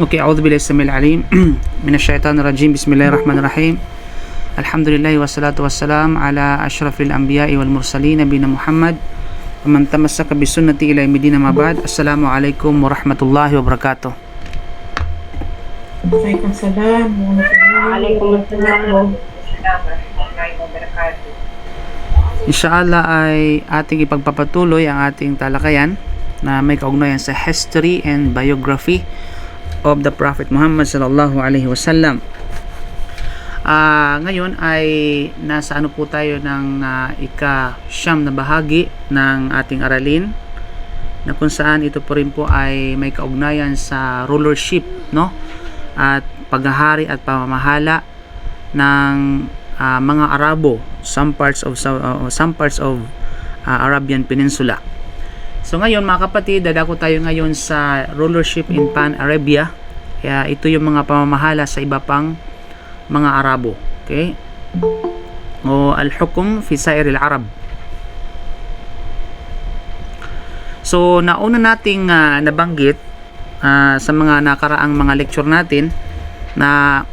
Okay, أعوذ بالله السميع العليم من الشيطان الرجيم. بسم الله الرحمن الرحيم. الحمد لله والصلاة والسلام على أشرف الأنبياء والمرسلين نبينا محمد ومن تمسك بسنتي إلى يوم الدين. ما بعد. السلام عليكم ورحمة الله وبركاته. Waalaikumsalam warahmatullahi wabarakatuh. Inshallah ay ating ipagpapatuloy ang ating talakayan na may kaugnayan sa history and biography of the Prophet Muhammad sallallahu alaihi wasallam. Ngayon ay nasa ano po tayo ng ika-siyam na bahagi ng ating aralin, na kung saan ito po rin po ay may kaugnayan sa rulership, no? At paghahari at pamamahala ng mga Arabo, some parts of Arabian Peninsula. So ngayon mga kapatid, dadako tayo ngayon sa rulership in Pan-Arabia. Kaya ito yung mga pamamahala sa iba pang mga Arabo. Okay? O al-hukum fi sa'ir al-Arab. So nauna nating nabanggit sa mga nakaraang mga lecture natin na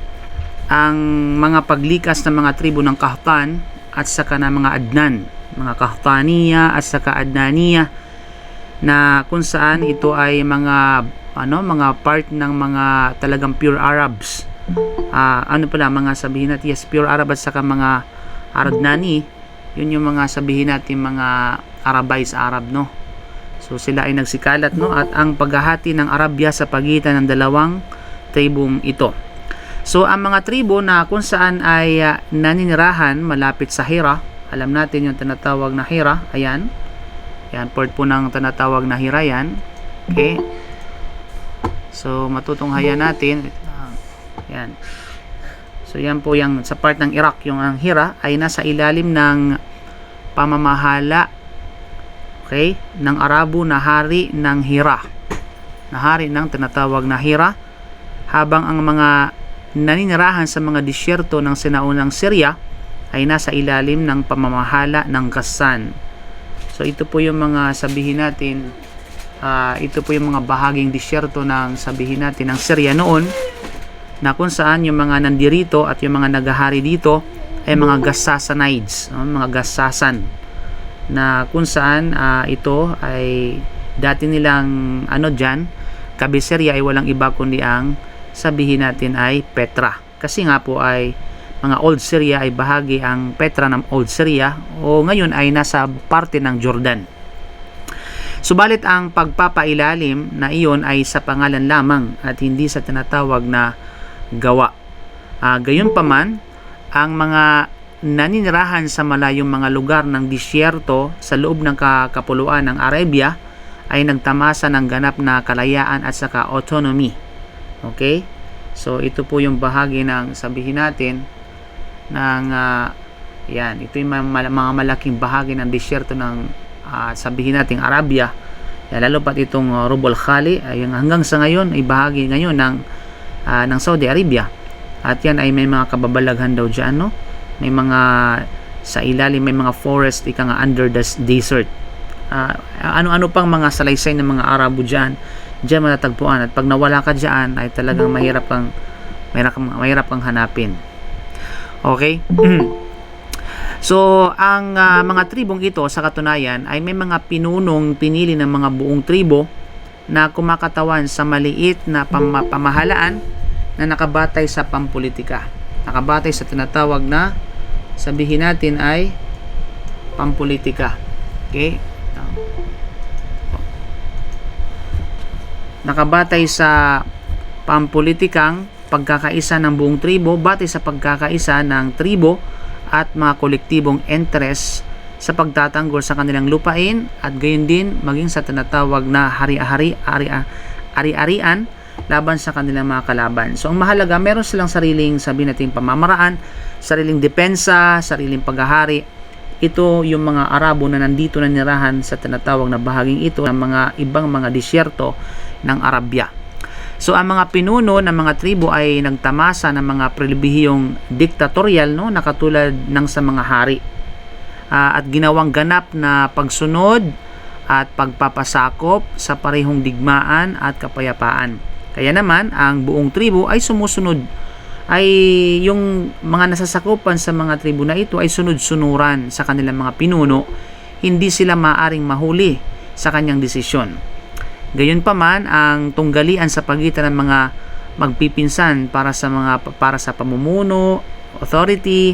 ang mga paglikas ng mga tribo ng Kahtan at saka ng mga Adnan, mga Kahtaniya at saka Adnaniya, na kung saan ito ay mga part ng mga talagang pure Arabs. Mga sabihin natin, yes, pure Arab at saka mga Adnani, yun yung mga sabihin natin mga Arabized Arab, no? So sila ay nagsikalat, no? At ang paghahati ng Arabia sa pagitan ng dalawang tribong ito. So ang mga tribo na kung saan ay naninirahan malapit sa Hira, alam natin yung tinatawag na Hira, ayan. Yan, part po ng tinatawag na Hira yan. Okay. So matutunghayan natin. Yan. So yan po yung sa part ng Iraq, yung ang Hira ay nasa ilalim ng pamamahala, okay, ng Arabo na hari ng Hira. Na hari ng tinatawag na Hira, habang ang mga naninirahan sa mga disyerto ng sinaunang Syria ay nasa ilalim ng pamamahala ng Ghassan. So ito po yung mga sabihin natin, ito po yung mga bahaging disyerto ng sabihin natin ng Syria noon, na kung saan yung mga nandirito at yung mga naghahari dito ay mga Ghassasanides, mga Ghassasan, na kung saan ito ay dati nilang kabiseriya ay walang iba kundi ang sabihin natin ay Petra. Kasi nga po ay mga Old Syria ay bahagi ang Petra ng Old Syria, o ngayon ay nasa parte ng Jordan. Subalit ang pagpapailalim na iyon ay sa pangalan lamang at hindi sa tinatawag na gawa. Gayunpaman, ang mga naninirahan sa malayong mga lugar ng disyerto sa loob ng kapuluan ng Arabia ay nagtamasa ng ganap na kalayaan at saka autonomy. Okay? So ito po yung bahagi ng sabihin natin ng yan, ito yung mga malaking bahagi ng disyerto ng sabihin natin Arabia. Yan, lalo pat itong Rub al-Khali ay hanggang sa ngayon ay bahagi ngayon ng Saudi Arabia. At yan ay may mga kababalaghan daw diyan, no? May mga sa ilalim, may mga forest under the desert. Ano-ano pang mga salaysay ng mga Arabo diyan matatagpuan, at pag nawala ka diyan ay talagang mahirap kang hanapin. Okay? So ang mga tribong ito sa katunayan ay may mga pinunong pinili ng mga buong tribo na kumakatawan sa maliit na pamahalaan na nakabatay sa pampolitika, nakabatay sa tinatawag na sabihin natin ay pampolitika. Okay? Nakabatay sa pampolitikang pagkakaisa ng buong tribo, batay sa pagkakaisa ng tribo at mga kolektibong interest sa pagtatanggol sa kanilang lupain, at gayon din maging sa tinatawag na ari-arian laban sa kanilang mga kalaban. So ang mahalaga, meron silang sariling sabihin natin pamamaraan, sariling depensa, sariling paghahari. Ito yung mga Arabo na nandito na nirahan sa tinatawag na bahaging ito ng mga ibang mga disyerto ng Arabia. So ang mga pinuno ng mga tribo ay nagtamasa ng mga pribilehiyong diktatorial, no, na katulad ng sa mga hari, at ginawang ganap na pagsunod at pagpapasakop sa parehong digmaan at kapayapaan. Kaya naman, ang buong tribo ay sumusunod, ay yung mga nasasakupan sa mga tribo na ito ay sunod-sunuran sa kanilang mga pinuno, hindi sila maaring mahuli sa kanyang desisyon. Gayunpaman, ang tunggalian sa pagitan ng mga magpipinsan para sa pamumuno, authority,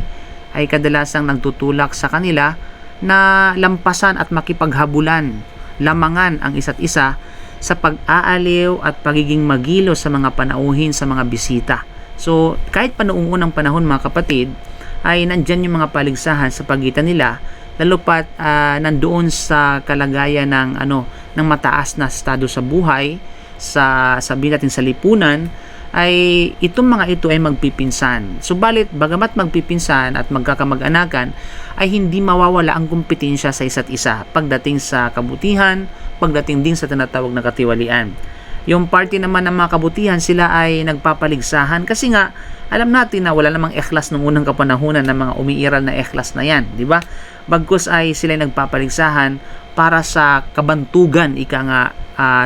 ay kadalasang nagtutulak sa kanila na lampasan at makipaghabulan, lamangan ang isa't isa sa pag-aaliw at pagiging magilo sa mga panauhin sa mga bisita. So, kahit pa noong unang panahon mga kapatid, ay nandyan yung mga paligsahan sa pagitan nila, lalo pat nandoon sa kalagayan ng mataas na estado sa buhay, sabihin natin sa lipunan, ay itong mga ito ay magpipinsan. Subalit, bagamat magpipinsan at magkakamag-anakan, ay hindi mawawala ang kompetensya sa isa't isa pagdating sa kabutihan, pagdating din sa tinatawag na katiwalian. Yung party naman ng mga kabutihan, sila ay nagpapaligsahan kasi nga alam natin na wala namang ikhlas nung unang kapanahunan ng mga umiiral na ikhlas na yan, di ba? Bagkus ay sila nagpapaligsahan para sa kabantugan,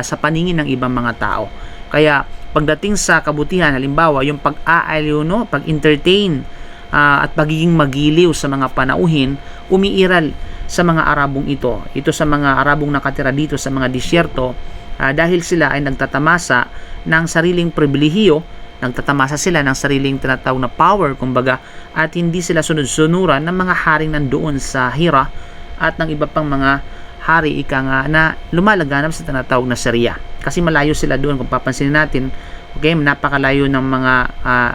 sa paningin ng ibang mga tao. Kaya pagdating sa kabutihan, halimbawa yung pag-aaliw, pag-entertain at pagiging magiliw sa mga panauhin, umiiral sa mga Arabong ito. Ito sa mga Arabong nakatira dito sa mga disyerto, dahil sila ay nagtatamasa ng sariling pribilehiyo, nagtatamasa sila ng sariling tinatawag na power, kumbaga, at hindi sila sunod-sunuran ng mga haring nandoon sa Hira at ng iba pang mga hari na lumalaganap sa tinatawag na Syria. Kasi malayo sila doon, kung papansinin natin, okay, napakalayo ng mga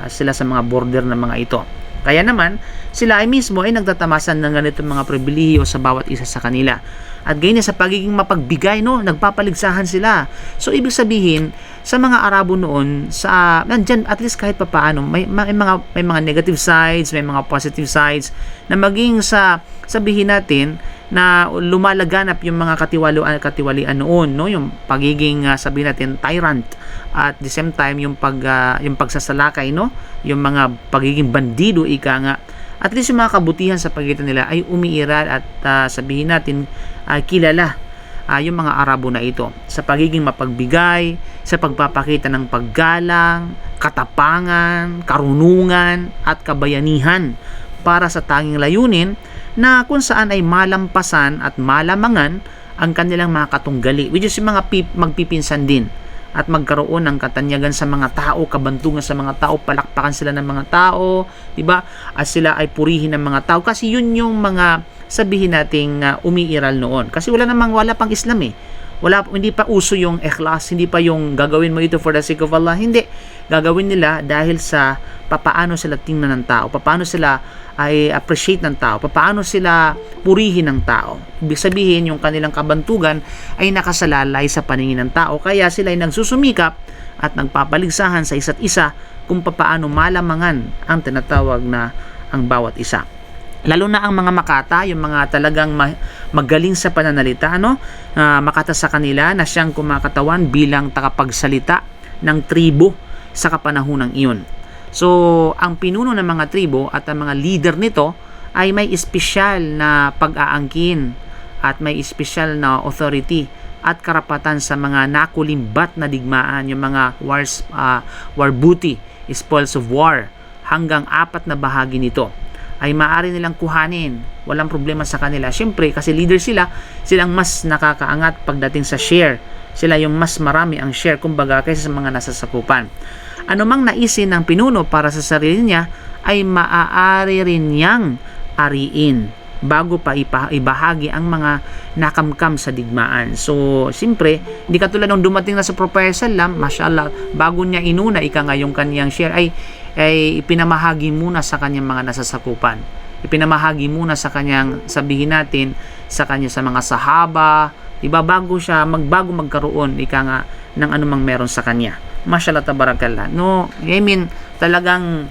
sila sa mga border ng mga ito. Kaya naman, sila ay mismo ay nagtatamasan ng ganitong mga pribilehiyo sa bawat isa sa kanila. At ganyan sa pagiging mapagbigay, nagpapaligsahan sila. So, ibig sabihin, sa mga Arabo noon, nandyan, at least kahit papaano, may mga negative sides, may mga positive sides, na maging sabihin natin, na lumalaganap yung mga katiwalian noon, yung pagiging sabihin natin tyrant, at the same time yung pagsasalakay, yung mga pagiging bandido, at least yung mga kabutihan sa pagitan nila ay umiiral at sabihin natin kilala yung mga Arabo na ito sa pagiging mapagbigay, sa pagpapakita ng paggalang, katapangan, karunungan at kabayanihan para sa tanging layunin na kung saan ay malampasan at malamangan ang kanilang mga katunggali, which is yung mga magpipinsan din, at magkaroon ng katanyagan sa mga tao, kabantungan sa mga tao, palakpakan sila ng mga tao, diba? At sila ay purihin ng mga tao, kasi yun yung mga sabihin nating umiiral noon. Kasi wala pang Islam hindi pa uso yung ikhlas, hindi pa yung gagawin mo ito for the sake of Allah, hindi. Gagawin nila dahil sa papaano sila tingnan ng tao, papaano sila ay appreciate ng tao, papaano sila purihin ng tao. Ibig sabihin, yung kanilang kabantugan ay nakasalalay sa paningin ng tao, kaya sila ay nagsusumikap at nagpapaligsahan sa isa't isa kung papaano malamangan ang tinatawag na ang bawat isa. Lalo na ang mga makata, yung mga talagang magaling sa pananalita, makata sa kanila na siyang kumakatawan bilang takapagsalita ng tribo sa kapanahunang iyon. So, ang pinuno ng mga tribo at ang mga leader nito ay may espesyal na pag-aangkin at may espesyal na authority at karapatan sa mga nakulimbat na digmaan, yung mga war booty, spoils of war, hanggang 4 na bahagi nito ay maaari nilang kuhanin, walang problema sa kanila. Siyempre, kasi leader silang mas nakakaangat pagdating sa share. Sila yung mas marami ang share, kumbaga, kaysa sa mga nasasakupan. Ano mang naisin ng pinuno para sa sarili niya, ay maaari rin niyang ariin bago pa ibahagi ang mga nakamkam sa digmaan. So, siyempre, hindi katulad nung dumating na sa proposal lang, mashallah, bago niya inuna, yung kaniyang share, ay ipinamahagi muna sa kanyang mga nasasakupan. Ipinamahagi muna sa kanyang, sabihin natin, sa mga sahaba, diba, bago magkaroon, ng anumang meron sa kanya. Mashallah, tabarakallah. Talagang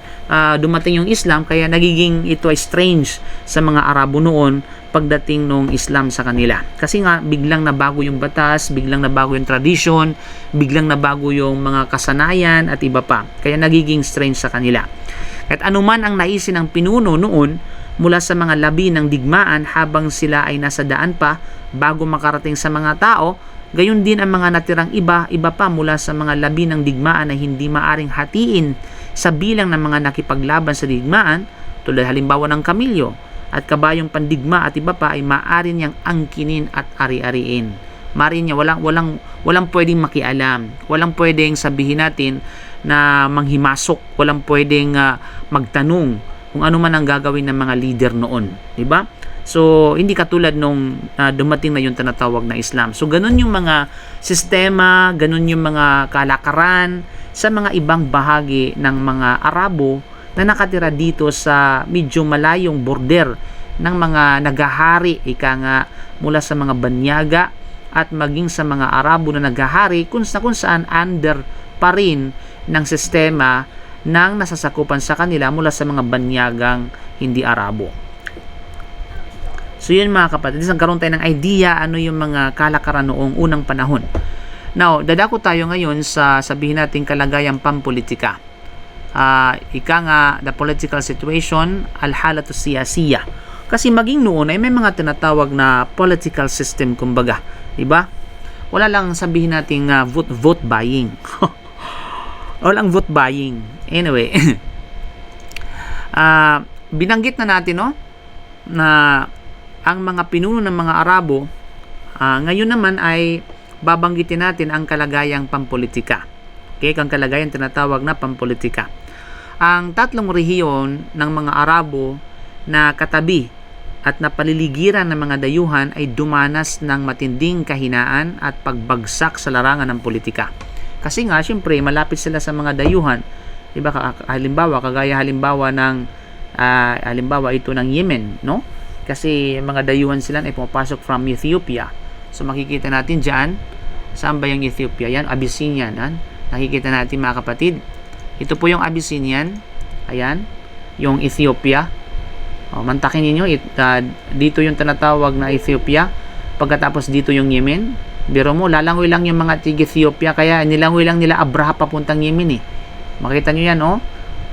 dumating yung Islam, kaya nagiging ito ay strange sa mga Arabo noon pagdating nung Islam sa kanila. Kasi nga, biglang nabago yung batas, biglang nabago yung tradition, biglang nabago yung mga kasanayan at iba pa. Kaya nagiging strange sa kanila. At anuman ang naisin ng pinuno noon mula sa mga labi ng digmaan habang sila ay nasa daan pa bago makarating sa mga tao, Gayon din ang mga natirang iba pa mula sa mga labi ng digmaan na hindi maaring hatiin sa bilang ng mga nakipaglaban sa digmaan, tulad halimbawa ng kamilyo at kabayong pandigma at iba pa, ay maaari niyang angkinin at ari-ariin. Maaari niya, walang pwedeng makialam, walang pwedeng sabihin natin na manghimasok, walang pwedeng magtanong kung ano man ang gagawin ng mga leader noon, di ba? So, hindi katulad nung dumating na yung tinatawag na Islam. So, ganun yung mga sistema, ganun yung mga kalakaran sa mga ibang bahagi ng mga Arabo na nakatira dito sa medyo malayong border ng mga naghahari, ika nga, mula sa mga banyaga at maging sa mga Arabo na naghahari kung saan under pa rin ng sistema ng nasasakupan sa kanila mula sa mga banyagang hindi Arabo. So yun mga kapatid, nagkaroon tayo ng idea ano yung mga kalakaran noong unang panahon. Now, dadako tayo ngayon sa sabihin natin kalagayang pampolitika. Ika nga, the political situation, al-halatu siyasiya. Kasi maging noon ay may mga tinatawag na political system, kumbaga. Diba? Wala lang sabihin natin vote buying. Walang vote buying. Anyway, binanggit na natin, no, na ang mga pinuno ng mga Arabo, ngayon naman ay babanggitin natin ang kalagayang pampolitika. Okay, ang kalagayang tinatawag na pampolitika. Ang tatlong rehiyon ng mga Arabo na katabi at napaliligiran ng mga dayuhan ay dumanas ng matinding kahinaan at pagbagsak sa larangan ng politika. Kasi nga, syempre, malapit sila sa mga dayuhan. Diba, halimbawa ito ng Yemen, no? Kasi mga dayuhan sila ay pumapasok from Ethiopia. So makikita natin dyan, saan ba yung Ethiopia? Yan, Abyssinian. Nakikita natin mga kapatid. Ito po yung Abyssinian. Ayan, yung Ethiopia. Mantakin ninyo, dito yung tinatawag na Ethiopia. Pagkatapos dito yung Yemen. Biro mo, lalangoy lang yung mga tig-Ethiopia. Kaya nilangoy lang nila Abraha papuntang Yemen eh. Makita nyo yan, oh.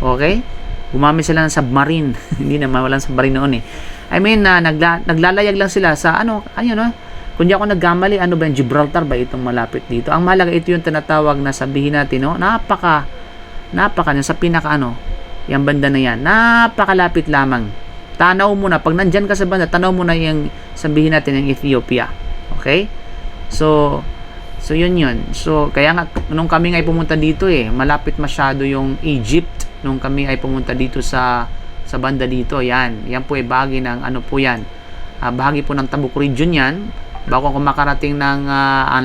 Okay? Gumamit sila ng submarine. Hindi naman, walang submarine noon eh. I mean, naglalayag lang sila sa no? Kung di ako nagkamali, ano ba yung Gibraltar ba itong malapit dito? Ang mahalaga, ito yung tinatawag na sabihin natin, no? Napaka sa pinaka yung banda na yan, napakalapit lamang. Tanaw mo na, pag nandyan ka sa banda, tanaw mo na yung sabihin natin yung Ethiopia. Okay? So yun. So, kaya nga, nung kami ay pumunta dito malapit masyado yung Egypt, nung kami ay pumunta dito sa banda dito, yan po ay bahagi ng po yan, bahagi po ng Tabuk region yan, bago ako makarating ng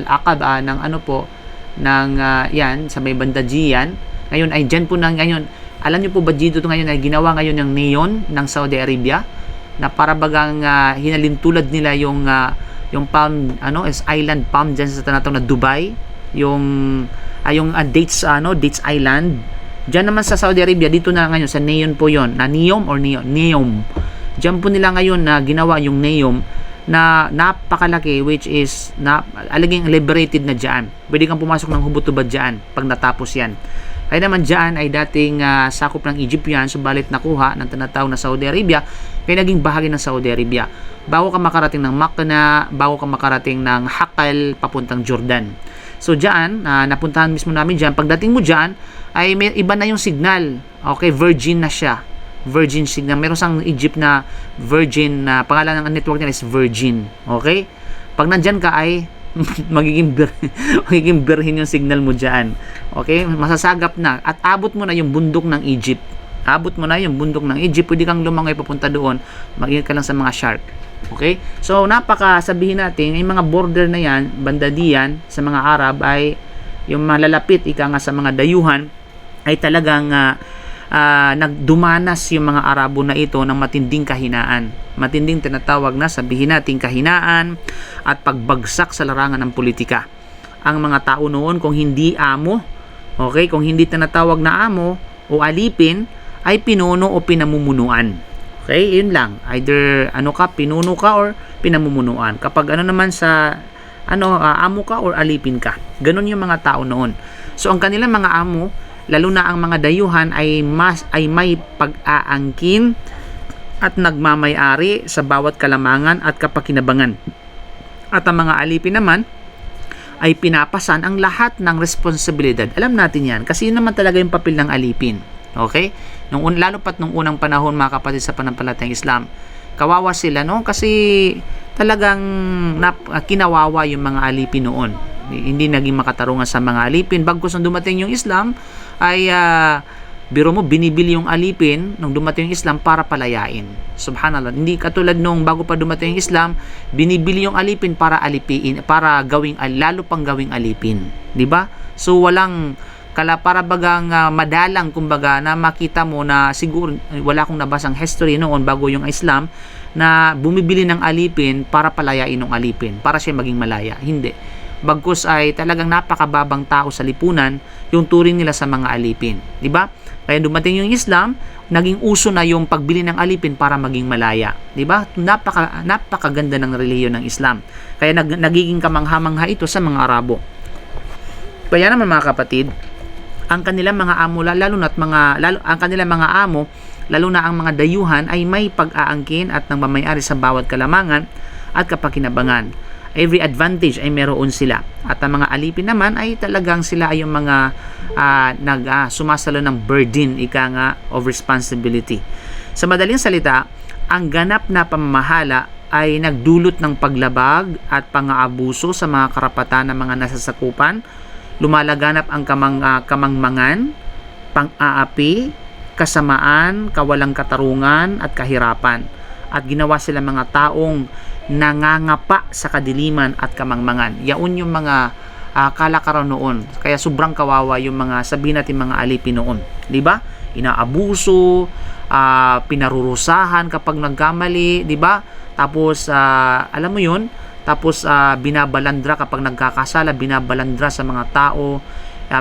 Al-Aqaba, ng yan, sa may banda G yan. Ngayon ay dyan po ngayon, alam niyo po ba dito ngayon ay ginawa ngayon ng NEOM ng Saudi Arabia, na para bagang hinalintulad nila yung palm, is island palm dyan sa tinatawag na Dubai, yung dates island. Diyan naman sa Saudi Arabia, dito na ngayon sa NEOM po yon, na NEOM. Diyan po nila ngayon na ginawa yung NEOM na napakalaki, which is alaging liberated na diyan. Pwede kang pumasok ng hubot-hubad diyan pag natapos yan. Kaya naman diyan ay dating sakop ng Egypt yan, subalit nakuha ng tinatawag na Saudi Arabia, kaya naging bahagi ng Saudi Arabia. Bago ka makarating ng Makkah, bago ka makarating ng Hakal papuntang Jordan. So diyan, napuntahan mismo namin diyan. Pagdating mo diyan, ay may iba na yung signal. Okay, virgin na siya. Virgin signal. Meron sang Egypt na Virgin, na pangalan ng network niya is Virgin. Okay? Pag nandyan ka ay magiging birhin yung signal mo dyan. Okay? Masasagap na. At abot mo na yung bundok ng Egypt. Pwede kang lumangoy papunta doon. Mag-ingat ka lang sa mga shark. Okay? So, sabihin natin, yung mga border na yan, banda diyan, sa mga Arab, ay yung malalapit, ika nga sa mga dayuhan, ay talagang nagdumanas yung mga Arabo na ito ng matinding kahinaan. Matinding tinatawag na sabihin natin kahinaan at pagbagsak sa larangan ng politika. Ang mga tao noon, kung hindi amo, okay, kung hindi tinatawag na amo o alipin, ay pinuno o pinamumunuan. Okay, yun lang. Either pinuno ka or pinamumunuan. Kapag naman sa amo ka or alipin ka. Ganun yung mga tao noon. So ang kanilang mga amo, lalo na ang mga dayuhan, ay may pag-aangkin at nagmamay-ari sa bawat kalamangan at kapakinabangan. At ang mga alipin naman ay pinapasan ang lahat ng responsibilidad. Alam natin yan kasi yun naman talaga yung papel ng alipin. Okay? Lalo pat nung unang panahon mga kapatid sa panampalatayang Islam, kawawa sila no kasi talagang kinawawa yung mga alipin noon. Hindi naging makatarungan sa mga alipin. Bagkus nung dumating yung Islam ay biro mo binibili yung alipin nung dumating yung Islam para palayain. Subhanallah. Hindi katulad nung bago pa dumating yung Islam, binibili yung alipin para alipiin, para gawing lalo pang gawing alipin, 'di ba? So walang para bagang madalang kumbaga na makita mo na siguro wala akong nabasang history noon bago yung Islam na bumibili ng alipin para palayain ng alipin, para siya maging malaya. Hindi. Bagkus ay talagang napakababang tao sa lipunan yung turing nila sa mga alipin, 'di ba? Kaya dumating yung Islam, naging uso na yung pagbili ng alipin para maging malaya, 'di ba? Napakaganda ng relihiyon ng Islam. Kaya nagiging kamangha-mangha ito sa mga Arabo. Kaya naman mga kapatid, ang kanilang mga amo ang kanilang mga amo lalo na ang mga dayuhan ay may pag-aangkin at nang mamayari sa bawat kalamangan at kapakinabangan. Every advantage ay meron sila. At ang mga alipin naman ay talagang sila ay yung mga sumasalo ng burden, of responsibility. Sa madaling salita, ang ganap na pamamahala ay nagdulot ng paglabag at pang-aabuso sa mga karapatan ng mga nasasakupan. Lumalaganap ang kamangmangan, pang-aapi, kasamaan, kawalang katarungan at kahirapan. At ginawa sila mga taong nangangapa sa kadiliman at kamangmangan. Yaon yung mga kalakaran noon. Kaya sobrang kawawa yung mga sabihin natin mga alipin noon. 'Di ba? Inaabuso, pinarurusahan kapag nagkamali, 'di ba? Tapos alam mo 'yun, tapos binabalandra kapag nagkakasala, binabalandra sa mga tao,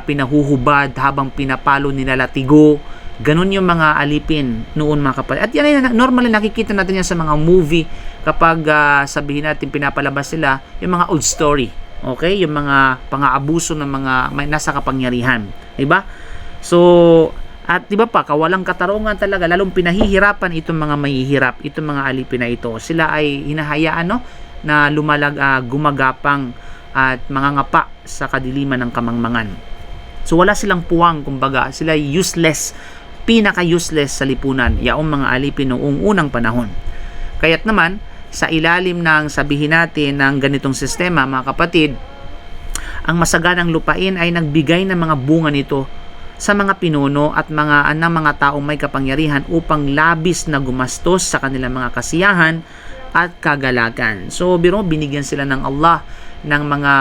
pinahuhubad habang pinapalo nilalatigo. Ganun yung mga alipin noon mga kapatid. At yan ay normally nakikita natin yan sa mga movie kapag sabihin natin pinapalabas sila yung mga old story. Okay? Yung mga pang-aabuso ng mga may nasa kapangyarihan. Diba? So, at diba pa, kawalang katarungan talaga, lalong pinahihirapan itong mga mahihirap, itong mga alipin na ito. Sila ay hinahayaan na gumagapang at mangangapa sa kadiliman ng kamangmangan. So, wala silang puwang, kumbaga. Sila useless, pinaka-useless sa lipunan, yaong mga alipin noong unang panahon. Kaya't naman, sa ilalim ng sabihin natin ng ganitong sistema, mga kapatid, ang masaganang lupain ay nagbigay ng mga bunga nito sa mga pinuno at mga taong may kapangyarihan upang labis na gumastos sa kanilang mga kasiyahan at kagalakan. So, binigyan sila ng Allah ng mga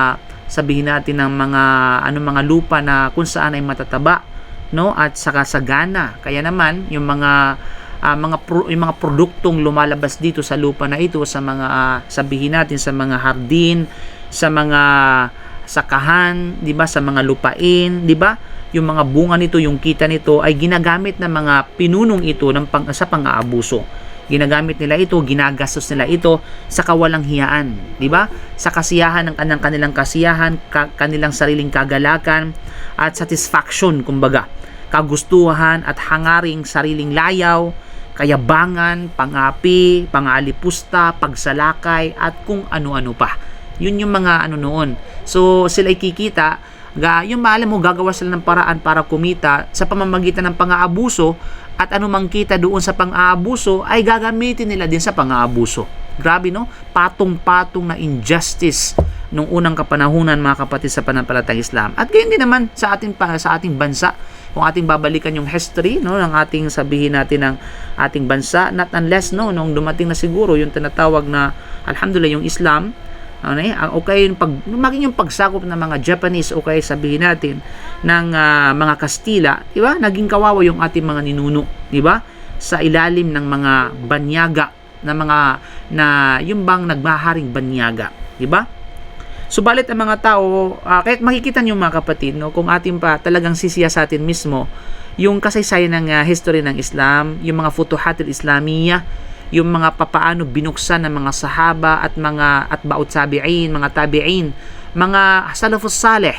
sabihin natin ng mga lupa na kung saan ay matataba, no, at saka sagana. Kaya naman yung mga produktong lumalabas dito sa lupa na ito sa mga sabihin natin sa mga hardin, sa mga sakahan, 'di ba, sa mga lupain, 'di ba? Yung mga bunga nito, yung kita nito ay ginagamit ng mga pinunong ito sa pang-aabuso. Ginagamit nila ito, ginagastos nila ito sa kawalang hiyaan, 'di ba? Sa kasiyahan ng kanilang kasiyahan, kanilang sariling kagalakan at satisfaction, kumbaga. Kagustuhan at hangaring sariling layaw, kayabangan, pangapi, pangalipusta, pagsalakay at kung ano-ano pa. Yun yung mga noon. So sila ay kikita, yung maalam mo gagawa sila ng paraan para kumita sa pamamagitan ng pang-aabuso, at anumang kita doon sa pang-aabuso ay gagamitin nila din sa pang-aabuso. Grabe, no? Patong-patong na injustice nung unang kapanahunan, mga kapatid sa panampalatayang Islam. At gayon din naman sa ating bansa. Kung ating babalikan yung history, no, ng ating sabihin natin ng ating bansa, not unless nung dumating na siguro yung tinatawag na alhamdulillah yung Islam, okay, maging yung pagsakop ng mga Japanese, okay, sabihin natin ng mga Kastila, di ba? Naging kawawa yung ating mga ninuno, di ba? Sa ilalim ng mga banyaga na yung bang nagmaharing banyaga, di ba? Subalit ang mga tao, kahit makikita niyo mga kapatid, no, kung atin pa talagang sisiyasatin mismo yung kasaysayan ng history ng Islam, yung mga futuhatil Islamiyah, yung mga papaano binuksan ng mga sahaba at mga atba'ut tabi'in, mga tabi'in, mga salafus salih,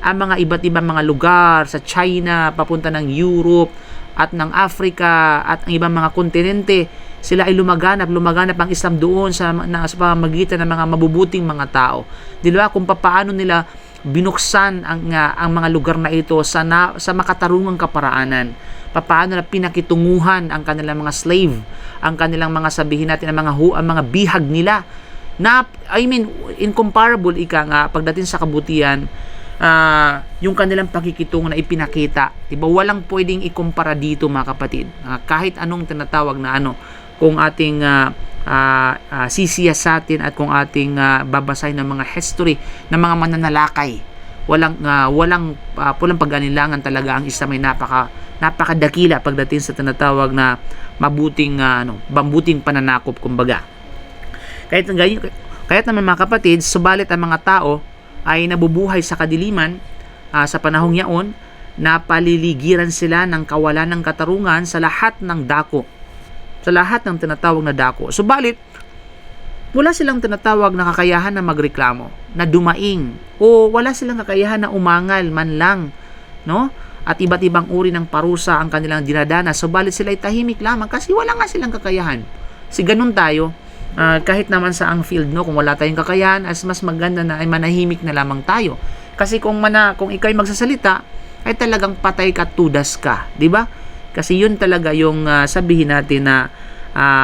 ang mga iba't ibang mga lugar sa China, papunta ng Europe at ng Africa at ang ibang mga kontinente, sila ay lumaganap ang Islam doon sa pamamagitan ng mga mabubuting mga tao. Di ba? Kung paano nila binuksan ang mga lugar na ito sa makatarungang kaparaanan. Paano na pinakitunguhan ang kanilang mga slave, ang kanilang mga sabihin natin ang mga bihag nila na incomparable nga pagdating sa kabutihan, yung kanilang pakikitungo na ipinakita. Diba? Walang pwedeng ikumpara dito mga kapatid. Kahit anong tinatawag na kung ating sisiyasatin at kung ating babasahin ng mga history ng mga mananalakay, walang pag-anilangan talaga ang Islam ay napakadakila pagdating sa tinatawag na mabuting pananakop kumbaga. Kahit naman mga kapatid, subalit ang mga tao ay nabubuhay sa kadiliman sa panahong yaon, napaliligiran sila ng kawalan ng katarungan sa lahat ng dako, sa lahat ng tinatawag na dako. Subalit, wala silang tinatawag na kakayahan na magreklamo, na dumaing, o wala silang kakayahan na umangal man lang, no? At iba't ibang uri ng parusa ang kanilang dinadana, subalit sila ay tahimik lamang kasi wala nga silang kakayahan. Si ganun tayo, kahit naman sa ang field, no, kung wala tayong kakayahan, mas maganda na ay manahimik na lamang tayo. Kasi kung ikaw ay magsasalita, ay talagang patay ka, tudas ka, di ba? Kasi yun talaga yung sabihin natin na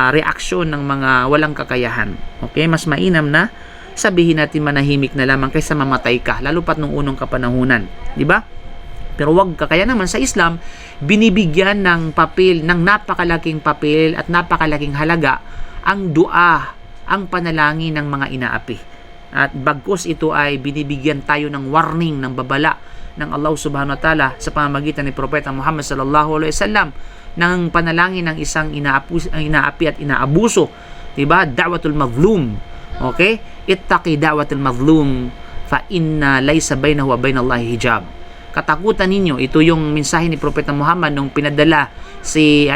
reaksyon ng mga walang kakayahan. Okay, mas mainam na sabihin natin manahimik na lamang kaysa mamatay ka, lalo pat nung unang kapanahunan, di ba? Pero wag ka, kaya naman sa Islam, binibigyan ng napakalaking papel at napakalaking halaga ang dua, ang panalangin ng mga inaapi. At bagkus ito ay binibigyan tayo ng warning, ng babala ng Allah subhanahu wa ta'ala sa pamamagitan ni Propeta Muhammad sallallahu alaihi wasallam ng panalangin ng isang inaapi at inaabuso, diba? Da'watul mazlum. Okay? Ittaqi da'watul mazlum fa inna laysa bainahu wa bainallahi hijab. Katakutan ninyo, ito yung mensahe ni Propeta Muhammad nung pinadala si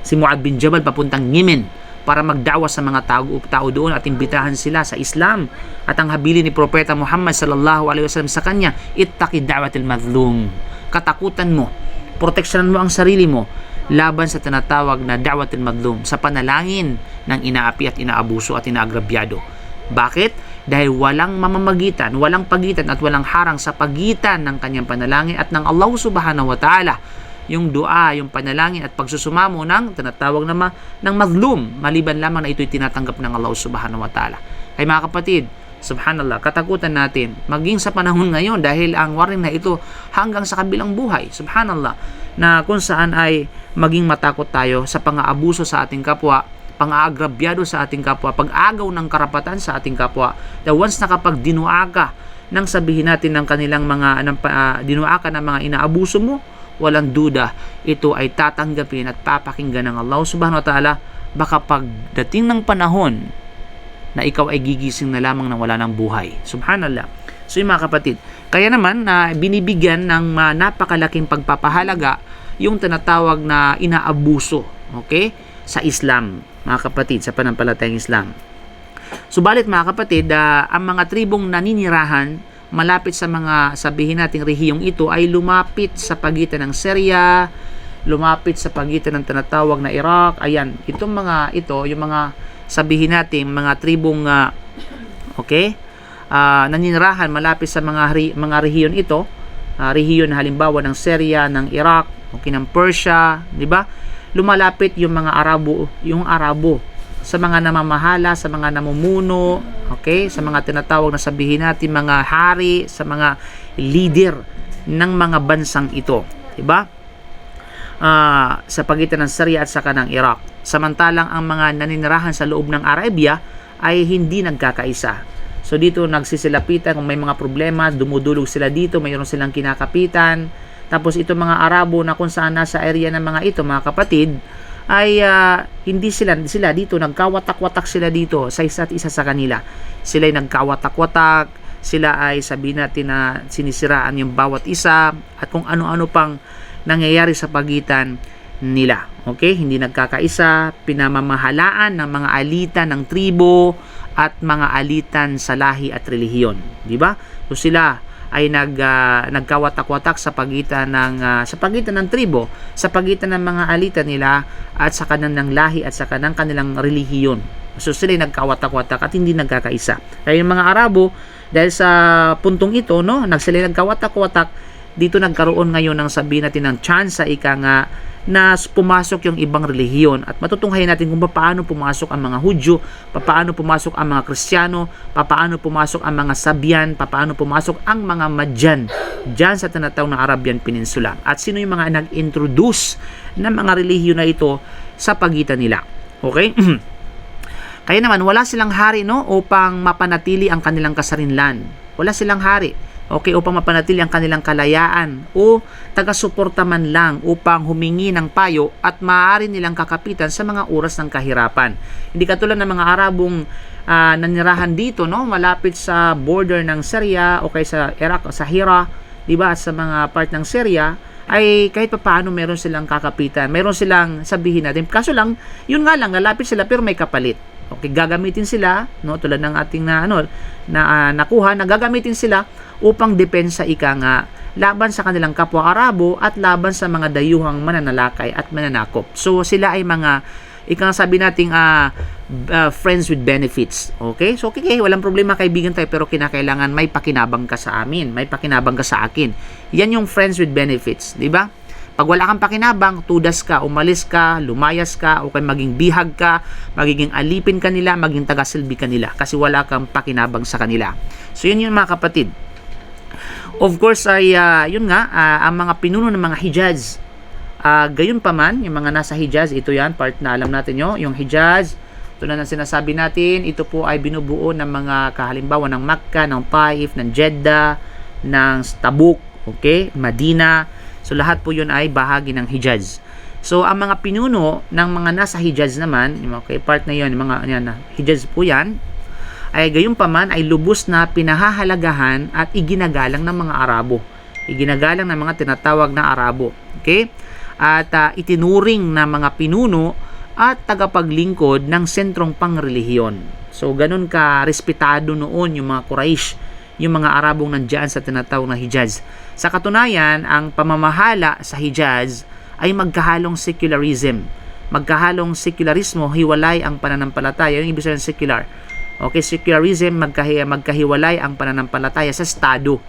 Mu'adh bin Jabal papuntang Yemen para magdawa sa mga tao doon at imbitahan sila sa Islam. At ang habilin ni Propeta Muhammad sallallahu alaihi wasallam sa kanya, ittaqi da'watil mazlum. Katakutan mo, proteksyonan mo ang sarili mo laban sa tinatawag na da'watil mazlum, sa panalangin ng inaapi at inaabuso at inaagrabyado. Bakit? Dahil walang mamamagitan, walang pagitan at walang harang sa pagitan ng kanyang panalangin at ng Allah subhanahu wa ta'ala. Yung dua, yung panalangin at pagsusumamo ng tinatawag na ng mazlum, maliban lamang na ito'y tinatanggap ng Allah subhanahu wa ta'ala. Kaya mga kapatid, subhanallah, katakutan natin maging sa panahon ngayon dahil ang warning na ito hanggang sa kabilang buhay, subhanallah, na kung saan ay maging matakot tayo sa pang-aabuso sa ating kapwa, pang-aagrabyado sa ating kapwa, pag-agaw ng karapatan sa ating kapwa. That once na kapag dinuaka ng sabihin natin ng kanilang dinuaka ng mga inaabuso mo, walang duda, ito ay tatanggapin at papakinggan ng Allah subhanahu wa ta'ala. Baka pagdating ng panahon na ikaw ay gigising na lamang na wala ng buhay. Subhanallah. So yung mga kapatid, kaya naman na binibigyan ng napakalaking pagpapahalaga yung tinatawag na inaabuso, okay, sa Islam, mga kapatid, sa panampalatayang Islam. Subalit mga kapatid, ang mga tribong naninirahan malapit sa mga sabihin nating rehiyong ito ay lumapit sa pagitan ng Syria, lumapit sa pagitan ng tinatawag na Iraq. Ayan, yung mga sabihin natin mga tribong naninirahan malapit sa mga rehiyon ito, rehiyon halimbawa ng Syria, ng Iraq, okay, ng Persia, di ba? Lumalapit yung mga Arabo sa mga namamahala, sa mga namumuno, okay, sa mga tinatawag na sabihin natin mga hari, sa mga leader ng mga bansang ito, di ba? Sa pagitan ng Syria at saka ng Iraq. Samantalang ang mga naninirahan sa loob ng Arabia ay hindi nagkakaisa. So dito nagsisilapitan, kung may mga problema, dumudulog sila dito, mayroon silang kinakapitan. Tapos itong mga Arabo na kung saan nasa area ng mga ito, mga kapatid, ay hindi sila dito, nagkawatak-watak sila dito sa isa't isa sa kanila. Sila ay nagkawatak-watak, sila ay sabihin natin na sinisiraan yung bawat isa at kung ano-ano pang nangyayari sa pagitan nila. Okay? Hindi nagkakaisa, pinamamahalaan ng mga alitan ng tribo at mga alitan sa lahi at relihiyon. Di ba? So sila ay nagkawatak-watak sa pagitan ng tribo, sa pagitan ng mga alitan nila at sa kanang lahi at sa kanang kanilang relihiyon. So sila ay nagkawatak-watak at hindi nagkakaisa. Kaya yung mga Arabo, dahil sa puntong ito, no, sila nagkawatak-watak, dito nagkaroon ngayon ng sabihin natin ng chance ika nga na pumasok yung ibang relihiyon at matutunghayan natin kung paano pumasok ang mga Hudyo, paano pumasok ang mga Kristiyano, paano pumasok ang mga Sabyan, paano pumasok ang mga Madyan dyan sa tinatawag na Arabian Peninsula at sino yung mga nag-introduce ng mga relihiyon na ito sa pagitan nila. Okay? Kaya naman wala silang hari, no, upang mapanatili ang kanilang kasarinlan. Wala silang hari. Okay, upang mapanatili ang kanilang kalayaan o taga-suporta man lang upang humingi ng payo at maaari nilang kakapitan sa mga oras ng kahirapan. Hindi katulad ng mga Arabong nanirahan dito, no, malapit sa border ng Syria o kay sa Iraq, sa Hira, di ba, sa mga part ng Syria, ay kahit paano meron silang kakapitan. Meron silang sabihin natin. Kaso lang, yun nga lang, lalapit sila pero may kapalit. Okay, gagamitin sila, no, tulad ng ating nakuha, gagamitin sila upang depensa ika nga laban sa kanilang kapwa Arabo at laban sa mga dayuhang mananalakay at mananakop. So sila ay mga ikang sabi nating friends with benefits. Okay? So okay, walang problema, kaibigan tayo, pero kinakailangan may pakinabang ka sa amin, may pakinabang ka sa akin. Yan yung friends with benefits, di ba? Pag wala kang pakinabang, tudas ka, umalis ka, lumayas ka, o kaya maging bihag ka, magiging alipin ka nila, maging tagasilbi ka nila kasi wala kang pakinabang sa kanila. So yun mga kapatid. Of course ay yun nga, ang mga pinuno ng mga Hijaz, gayon pa man, yung mga nasa Hijaz, ito yan, part na alam natin nyo, yung Hijaz, ito na sinasabi natin, ito po ay binubuo ng mga kahalimbawa ng Makkah, ng Taif, ng Jeddah, ng Tabuk, okay, Madina. So lahat po yun ay bahagi ng Hijaz. So ang mga pinuno ng mga nasa Hijaz naman, yung okay, part na yun, mga Hijaz po yan, ay gayon pa man ay lubos na pinahahalagahan at iginagalang ng mga Arabo. Iginagalang ng mga tinatawag na Arabo. Okay? At itinuring na mga pinuno at tagapaglingkod ng sentrong pangrelihiyon. So ganun ka respetado noon yung mga Quraysh, yung mga Arabong nandiyan sa tinatawag na Hijaz. Sa katunayan, ang pamamahala sa Hijaz ay magkahalong secularism. Magkahalong secularismo, hiwalay ang pananampalataya. Yung ibig sabihin secular. Okay, secularism, magkahiwalay ang pananampalataya sa Estado.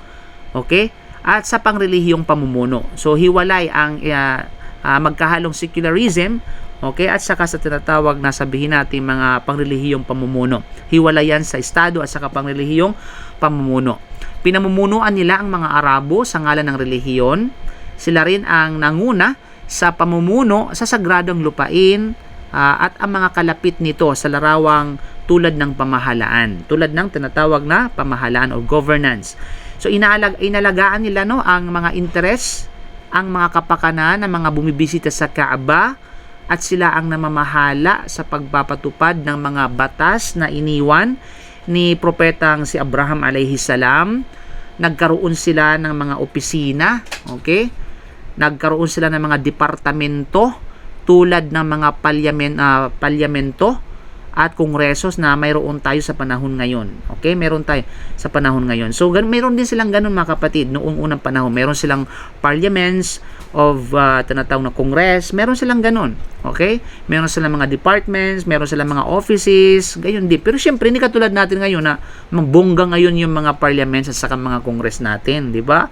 Okay? At sa pangrelihiyong pamumuno. So, hiwalay ang magkahalong secularism, okay, at saka sa tinatawag na sabihin natin mga pangrelihiyong pamumuno. Hiwalay yan sa Estado at saka pangrelihiyong pamumuno. Pinamumunuan nila ang mga Arabo sa ngalan ng relihiyon. Sila rin ang nanguna sa pamumuno sa sagradong lupain at ang mga kalapit nito sa larawang tulad ng pamahalaan, tulad ng tinatawag na pamahalaan o governance. So inalagaan nila ang mga interes, ang mga kapakanan ng mga bumibisita sa Kaaba, at sila ang namamahala sa pagpapatupad ng mga batas na iniwan ni propetang si Abraham alayhi salam. Nagkaroon sila ng mga opisina, okay? Nagkaroon sila ng mga departamento tulad ng mga palyamento at kongresos na mayroon tayo sa panahon ngayon. Okay? Meron tayo sa panahon ngayon. So, meron din silang ganun mga kapatid noong unang panahon. Meron silang parliaments of tinatawag na congress. Meron silang ganun. Okay? Meron silang mga departments, meron silang mga offices, gayon din. Pero syempre, hindi katulad natin ngayon na magbongga ngayon yung mga parliaments at saka mga congress natin. Di ba?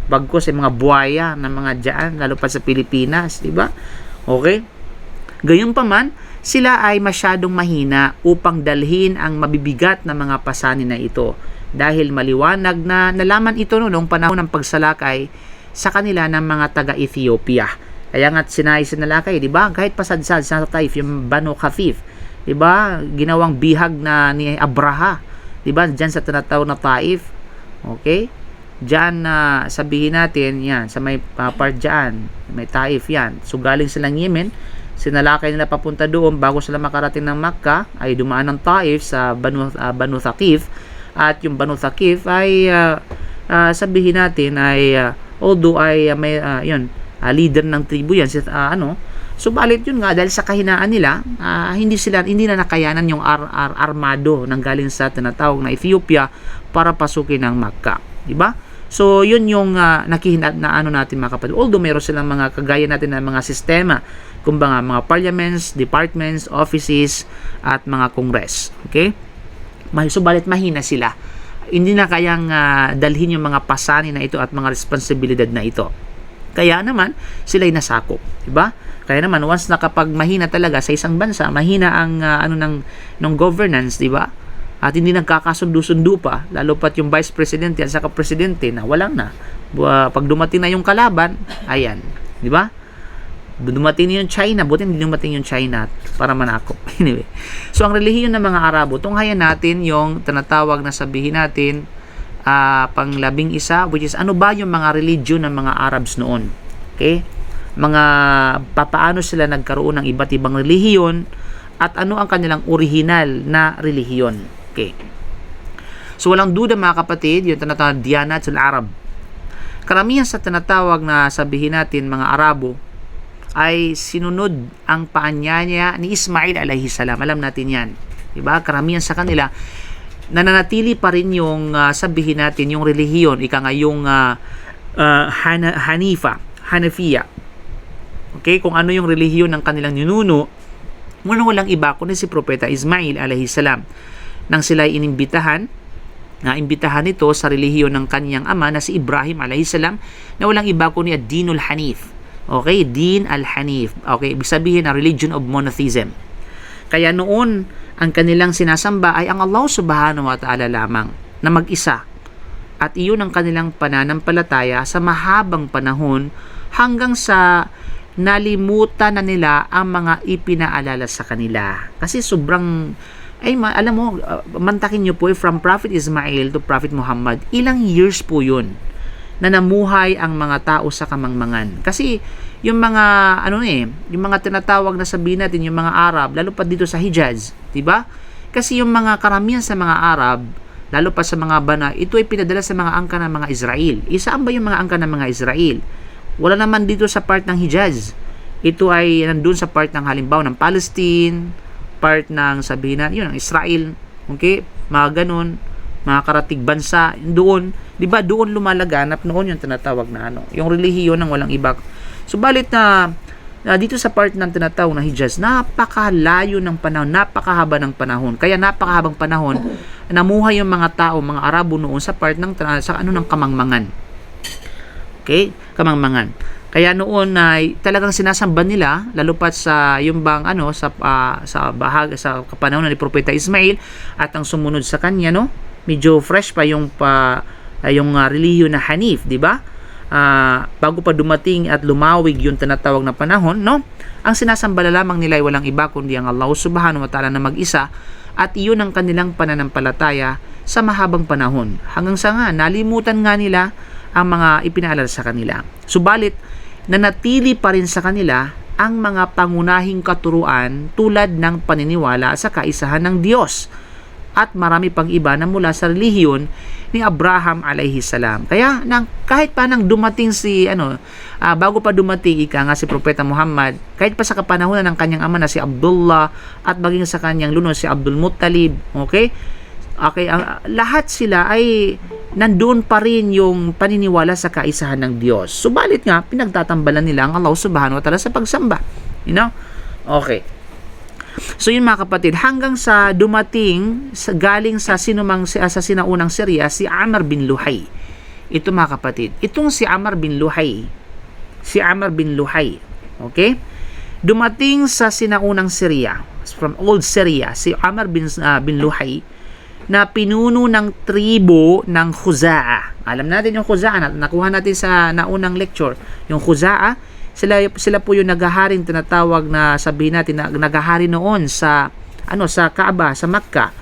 Bagkos ay mga buhaya ng mga dyan, lalo pa sa Pilipinas. Di ba? Okay? Gayon pa man, sila ay masyadong mahina upang dalhin ang mabibigat na mga pasanin na ito dahil maliwanag na nalaman ito noong panahon ng pagsalakay sa kanila ng mga taga-Ethiopia. Kaya nga't sinalakay, di ba? Kahit pasadsad sa Taif, yung Banu Khafif, di ba? Ginawang bihag na ni Abraha, di ba? Diyan sa tinatawag na Taif. Okay? Diyan sabihin natin, yan, sa may part diyan, may Taif yan. So galing silang Yemen, sinalakay nila papunta doon bago sila makarating ng Makkah, ay dumaan ng Taif sa Banu Thaqif. At yung Banu Thaqif ay sabihin natin ay although ay may leader ng tribu yan, subalit yun nga dahil sa kahinaan nila, hindi na nakayanan yung armado nang galing sa tinatawag na Ethiopia para pasukin ng Makkah, di ba? So, yun yung nakihinat na ano natin mga kapatid. Although meron silang mga kagaya natin na mga sistema, kumbaga mga parliaments, departments, offices, at mga congress. Okay? Subalit mahina sila. Hindi na kayang dalhin yung mga pasanin na ito at mga responsibilidad na ito. Kaya naman, sila'y nasakop. Diba? Kaya naman, once na kapag mahina talaga sa isang bansa, mahina ang ng governance, diba? At hindi nagkakasundo-sundo pa, lalo pat yung vice presidente at saka presidente na walang na. Pag dumating na yung kalaban, ayan. Diba? Dumating yung China, buti hindi dumating yung China para manakop. Anyway. So, ang relihiyon ng mga Arabo, tunghayan natin yung tinatawag na sabihin natin, pang-11, which is ano ba yung mga religion ng mga Arabs noon. Okay? Papaano sila nagkaroon ng iba't ibang relihiyon at ano ang kanilang original na relihiyon. Okay. So, walang duda mga kapatid, yung tinatawag Diyanatul Arab. Karamihan sa tinatawag na sabihin natin mga Arabo ay sinunod ang paanyaya ni Ismail alayhi salam. Alam natin yan. Diba? Karamihan sa kanila, nananatili pa rin yung sabihin natin, yung relihiyon, ika nga yung Hanafiya. Okay? Kung ano yung relihiyon ng kanilang ninuno, walang iba kundi si Propeta Ismail alayhi salam. Nang sila inimbitahan, imbitahan ito sa relihiyon ng kanyang ama na si Ibrahim alayhi salam, na walang iba kundi ad-Dinul Hanif. Okay, Din al-Hanif. Okay, ibig sabihin na religion of monotheism. Kaya noon, ang kanilang sinasamba ay ang Allah subhanahu wa ta'ala lamang na mag-isa. At iyon ang kanilang pananampalataya sa mahabang panahon hanggang sa nalimutan na nila ang mga ipinaalala sa kanila. Kasi sobrang, alam mo, mantakin nyo po, from Prophet Ismail to Prophet Muhammad, ilang years po yun na namuhay ang mga tao sa kamangmangan. Kasi yung mga yung mga tinatawag na sabihin natin yung mga Arab, lalo pa dito sa Hijaz, 'di ba? Kasi yung mga karamihan sa mga Arab, lalo pa sa mga bana, ito ay pinadala sa mga angka ng mga Israel. Isaan ba yung mga angka ng mga Israel? Wala naman dito sa part ng Hijaz. Ito ay nandun sa part ng halimbawa ng Palestine, part ng sabihin na yun ng Israel. Okay? Mga ganun, mga karatig bansa doon, 'di ba? Doon lumalaganap noon yung tinatawag na yung relihiyon ng walang iba. Subalit na dito sa part ng tinatawag na Hijaz, napakalayo ng panahon, napakahaba ng panahon. Kaya napakahabang panahon namuhay yung mga tao, mga Arabo noon sa part ng ng kamangmangan. Okay? Kamangmangan. Kaya noon ay talagang sinasamba nila, lalo pa sa yung bang sa kapanahon ni Propeta Ismail at ang sumunod sa kanya, medyo fresh pa yung relihiyon na Hanif, di ba? Bago pa dumating at lumawig yung tinatawag na panahon, ang sinasamba lamang nila ay walang iba kundi ang Allah subhanahu wa ta'ala na mag-isa, at iyon ang kanilang pananampalataya sa mahabang panahon. Hanggang sa nalimutan nga nila ang mga ipinaalala sa kanila. Subalit, nanatili pa rin sa kanila ang mga pangunahing katuruan tulad ng paniniwala sa kaisahan ng Diyos at marami pang iba na mula sa relihiyon ni Abraham alayhi salam. Kaya kahit pa nang dumating bago pa dumating si Propeta Muhammad, kahit pa sa kapanahonan ng kanyang ama na si Abdullah at maging sa kanyang lunod si Abdul Muttalib, okay, lahat sila ay nandoon pa rin yung paniniwala sa kaisahan ng Diyos. Subalit nga, pinagtatambalan nila ang Allah subhanahu wa ta'ala sa pagsamba. Okay. So yun mga kapatid, hanggang sa dumating galing sa sinaunang Syria, si Amr bin Luhay. Ito mga kapatid, itong si Amr bin Luhay, okay? Dumating sa sinaunang Syria, from old Syria, si Amr bin Luhay, na pinuno ng tribo ng Khuza'a. Alam natin yung Khuza'a, nakuha natin sa naunang lecture. Yung Khuza'a, sila po yung naghaharing tinatawag na sabihin natin na naghahari noon sa Kaaba, sa Makkah,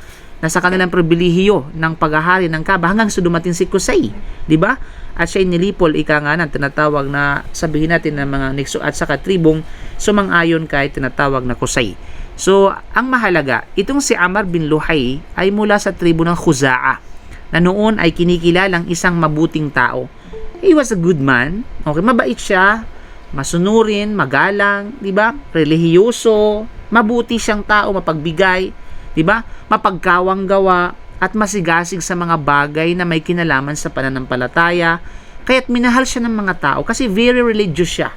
na sa kanilang pribilehiyo ng paghahari ng Kaaba hanggang sa dumating si Qusay, di ba? At siya nilipol ng tinatawag na sabihin natin ng mga Nixo at saka tribong sumang-ayon kay tinatawag na Qusay. So, ang mahalaga, itong si Amr bin Luhay ay mula sa tribo ng Khuza'a, na noon ay kinikilalang isang mabuting tao. He was a good man. Okay, mabait siya, masunurin, magalang, di ba? Relihiyoso, mabuti siyang tao, mapagbigay, di ba? Mapagkawang gawa, at masigasig sa mga bagay na may kinalaman sa pananampalataya. Kaya't minahal siya ng mga tao kasi very religious siya.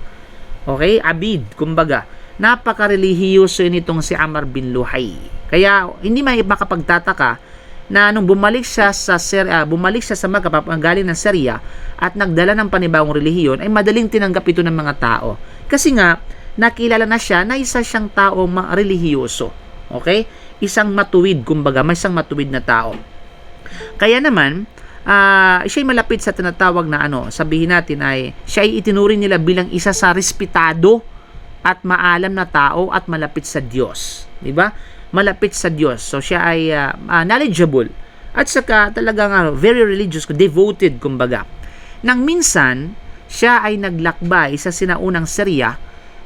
Okay? Abid, kumbaga. Napaka-relihiyoso nitong si Amr bin Luhay. Kaya hindi makapagtataka na nung bumalik siya sa Makkah galing ng Syria at nagdala ng panibagong relihiyon ay madaling tinanggap ito ng mga tao. Kasi nga nakilala na siya na isa siyang tao relihiyoso. Okay? Isang matuwid, kumbaga, may isang matuwid na tao. Kaya naman siya'y malapit sa tinatawag na sabihin natin ay siya'y itinuring nila bilang isa sa respetado at maalam na tao at malapit sa Diyos. Di ba? Malapit sa Diyos. So siya ay knowledgeable at saka talagang very religious, devoted kumbaga. Nang minsan, siya ay naglakbay sa sinaunang Syria,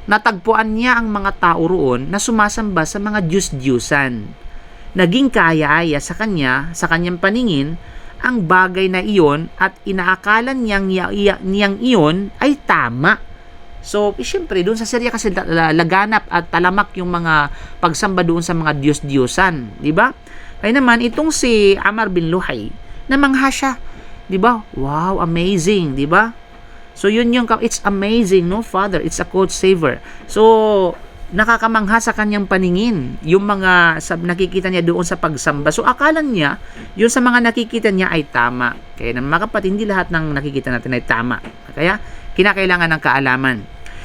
natagpuan niya ang mga tao roon na sumasamba sa mga Diyos-Diyusan. Naging kaaya-aya sa kanyang paningin, ang bagay na iyon at inaakalan niyang iyon ay tama. So, siyempre, doon sa Syria kasi laganap at talamak yung mga pagsamba doon sa mga Diyos-Diyosan. Diba? Kaya naman, itong si Amr bin Luhay, namangha siya. Diba? Wow, amazing. Diba? So, yun yung, it's amazing, no, Father? It's a quote saver. So, nakakamangha sa kanyang paningin yung mga nakikita niya doon sa pagsamba. So, akalan niya, yun sa mga nakikita niya ay tama. Kaya naman mga kapatid, hindi lahat ng nakikita natin ay tama. Kaya, kinakailangan ng kaalaman.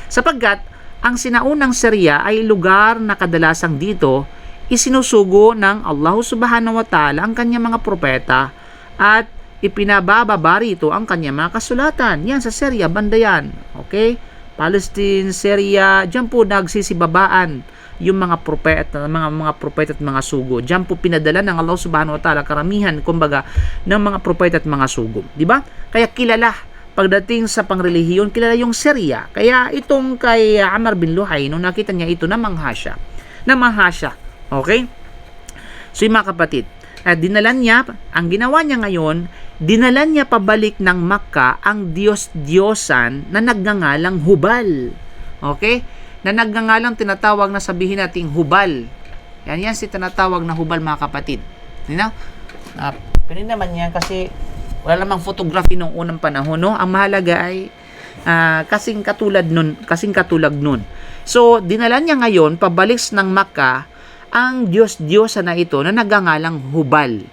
Sapagkat, ang sinaunang Syria ay lugar na kadalasang dito isinusugo ng Allah subhanahu wa ta'ala ang kanyang mga propeta at ipinabababa rito ang kanyang mga kasulatan. Yan sa Syria, banda yan. Okay? Palestine, Syria, diyan po nagsisibabaan yung mga propeta, mga propeta at mga sugo. Diyan po pinadala ng Allah subhanahu wa ta'ala karamihan, kumbaga, ng mga propeta at mga sugo. Di ba? Kaya kilala, pagdating sa pangrelihiyon, kilala yung Syria. Kaya itong kay Amr bin Luhay, nung nakita niya ito, namangha siya. Okay? So yung mga kapatid, dinalan niya, ang ginawa niya ngayon, dinalan niya pabalik ng Makkah ang Diyos-Diyosan na nagngangalang Hubal. Okay? Na nagngangalang tinatawag na sabihin nating Hubal. Yan si tinatawag na Hubal, mga kapatid. You know? Pero naman yan kasi wala namang photography nung unang panahon, no? Ang mahalaga ay kasing katulad nun. So, dinalan niya ngayon pabalik ng Makkah ang Diyos-Diyosan na ito na nagngangalang Hubal.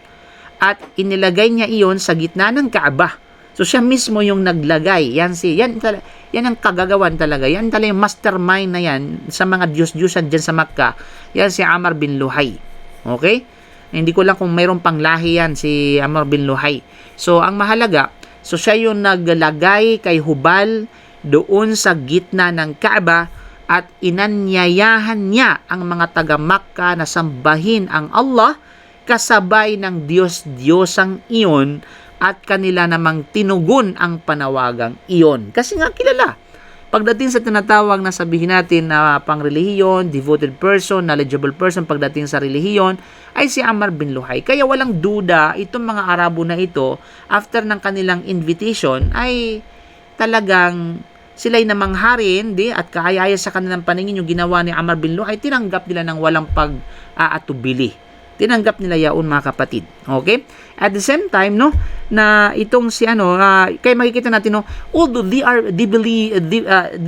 At inilagay niya iyon sa gitna ng Kaaba. So siya mismo yung naglagay. Yan ang kagagawan talaga. Yan talaga yung mastermind na yan sa mga Diyos-Diyosan dyan sa Makkah. Yan si Amr bin Luhay. Okay? Hindi ko lang kung mayroong panglahi yan si Amr bin Luhay. So ang mahalaga, so siya yung naglagay kay Hubal doon sa gitna ng Kaaba at inanyayahan niya ang mga taga-Makkah na sambahin ang Allah kasabay ng Diyos-Diyosang iyon at kanila namang tinugon ang panawagang iyon. Kasi nga kilala. Pagdating sa tinatawag na sabihin natin na pangrelihiyon, devoted person, knowledgeable person pagdating sa relihiyon, ay si Amr bin Luhay. Kaya walang duda, itong mga Arabo na ito, after ng kanilang invitation, ay talagang sila'y namangharin at kaayaya sa kanilang paningin yung ginawa ni Amr bin Luhay, tinanggap nila ng walang pag-aatubili. Tinanggap nila yaon, mga kapatid. Okay? At the same time, no, na itong si kaya makikita natin, no, although they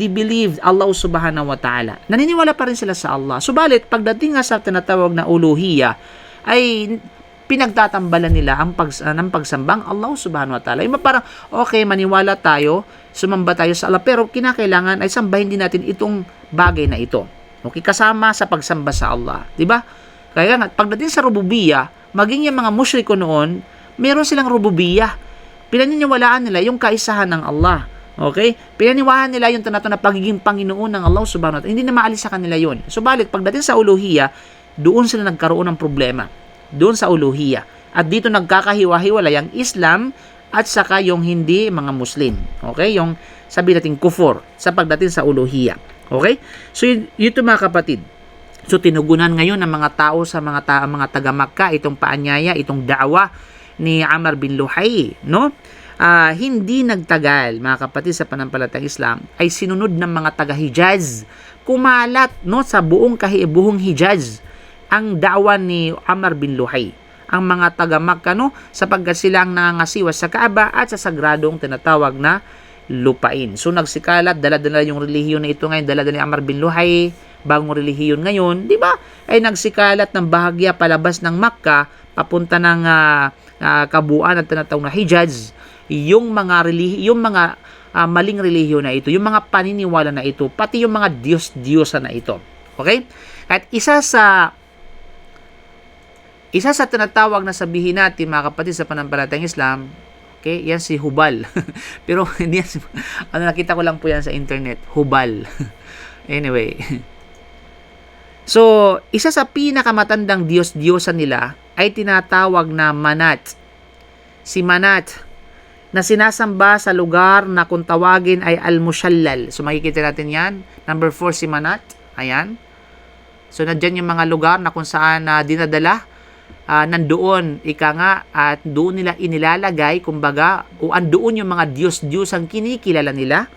believe Allah subhanahu wa ta'ala. Naniniwala pa rin sila sa Allah. Subalit, pagdating nga sa tinatawag na uluhiyya, ay pinagtatambalan nila ang pagsambang Allah subhanahu wa ta'ala. Yung parang, okay, maniwala tayo, sumamba tayo sa Allah, pero kinakailangan ay sambahin din natin itong bagay na ito. Okay? Kasama sa pagsamba sa Allah. Diba? Kaya nga, pagdating sa rububiyya, maging yung mga mushriko noon, meron silang rububiyya. Pinaniniwalaan nila yung kaisahan ng Allah. Okay? Pinaniwalaan nila yung tinatawag na pagiging Panginoon ng Allah subhanahu wa ta'ala. Hindi na maalis sa kanila yun. Subalit, pagdating sa uluhiyya, doon sila nagkaroon ng problema. Doon sa uluhiyya. At dito nagkakahiwa-hiwalay ang Islam at saka yung hindi mga Muslim. Okay? Yung sabi natin kufur sa pagdating sa uluhiyya. Okay? So, ito mga kapatid. So tinugunan ngayon ng mga tao sa mga taga-Makkah itong paanyaya, itong da'wa ni Amr bin Luhay, no? Hindi nagtagal, mga kapatid, sa panampalatayang Islam ay sinunod ng mga taga-Hijaz. Kumalat, no, sa buong Hijaz ang da'wa ni Amr bin Luhay. ang mga taga-Makkah, no, sapagkat sila ang nangangasiwa sa Kaaba at sa sagradong tinatawag na lupain. So nagsikalat, dala-dala yung relihiyon na ito ngayon, dala-dala ni Amr bin Luhay, bagong relihiyon ngayon, di ba? Ay nagsikalat ng bahagya palabas ng Makkah papunta ng kabuuan at tinatawag na Hijaz, yung mga maling relihiyon na ito, yung mga paniniwala na ito, pati yung mga Diyos-Diyosa na ito. Okay? At isa sa tinatawag na sabihin natin, mga kapatid, sa panampalatayang Islam, okay, yan si Hubal. Pero hindi yan, nakita ko lang po yan sa internet, Hubal. Anyway. So, isa sa pinakamatandang Diyos-Diyosa nila ay tinatawag na Manat. Si Manat, na sinasamba sa lugar na kung tawagin ay Al-Mushallal. So, makikita natin yan. Number 4, si Manat. Ayan. So, nandyan yung mga lugar na kung saan dinadala, nandoon, ika nga, at doon nila inilalagay, kumbaga, o andoon yung mga Diyos-Diyos ang kinikilala nila.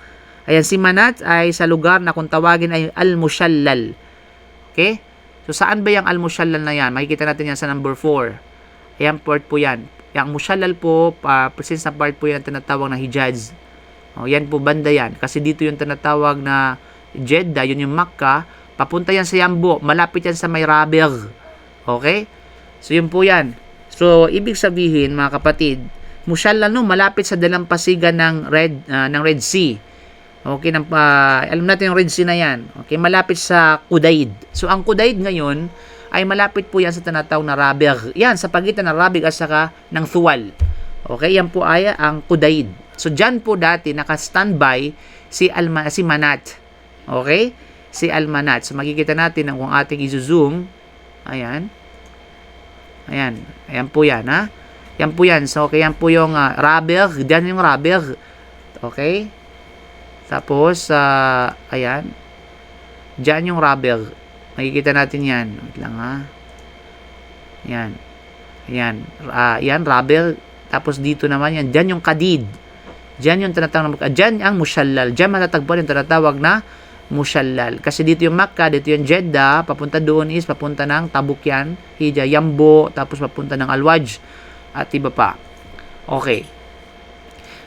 Ayan, si Manat ay sa lugar na kung tawagin ay Al-Mushallal. Okay? So, saan ba yung Al-Mushallal na yan? Makikita natin yan sa number 4. Ayan, part po yan. Yung Mushallal po, presence na part po yan ang tinatawag na Hijaz. O, yan po, banda yan. Kasi dito yung tinatawag na Jeddah, yun yung Makkah. Papunta yan sa Yambo. Malapit yan sa may Rabigh. Okay? So, yun po yan. So, ibig sabihin, mga kapatid, Mushallal, no, malapit sa dalampasigan ng Red Sea. Okay, alam natin yung Red Sea na yan. Okay, malapit sa Qudayd. So, ang Qudayd ngayon ay malapit po yan sa tinatawag na Rabigh. Yan, sa pagitan ng Rabigh at saka ng Thuwal. Okay, yan po ay ang Qudayd. So, dyan po dati naka-standby si Manat. Okay? Si Al-Manat. So, makikita natin kung ating i-zoom. Ayan. Ayan. Ayan po yan, ha? Yan po yan. So, okay, yan po yung Rabigh. Diyan yung Rabigh. Okay? Tapos, ayan. Diyan yung Rabigh. Makikita natin yan. Wait lang, ha? Yan. Ayan. Yan, Rabigh. Tapos dito naman yan. Diyan yung Qadid. Diyan yung tinatawag na diyan ang Mushallal. Diyan matatagpuan yung tinatawag na Mushallal. Kasi dito yung Makkah, dito yung Jeddah, papunta doon is papunta ng Tabuk yan, Hija, Yambo, tapos papunta ng Al-Wajj at iba pa. Okay.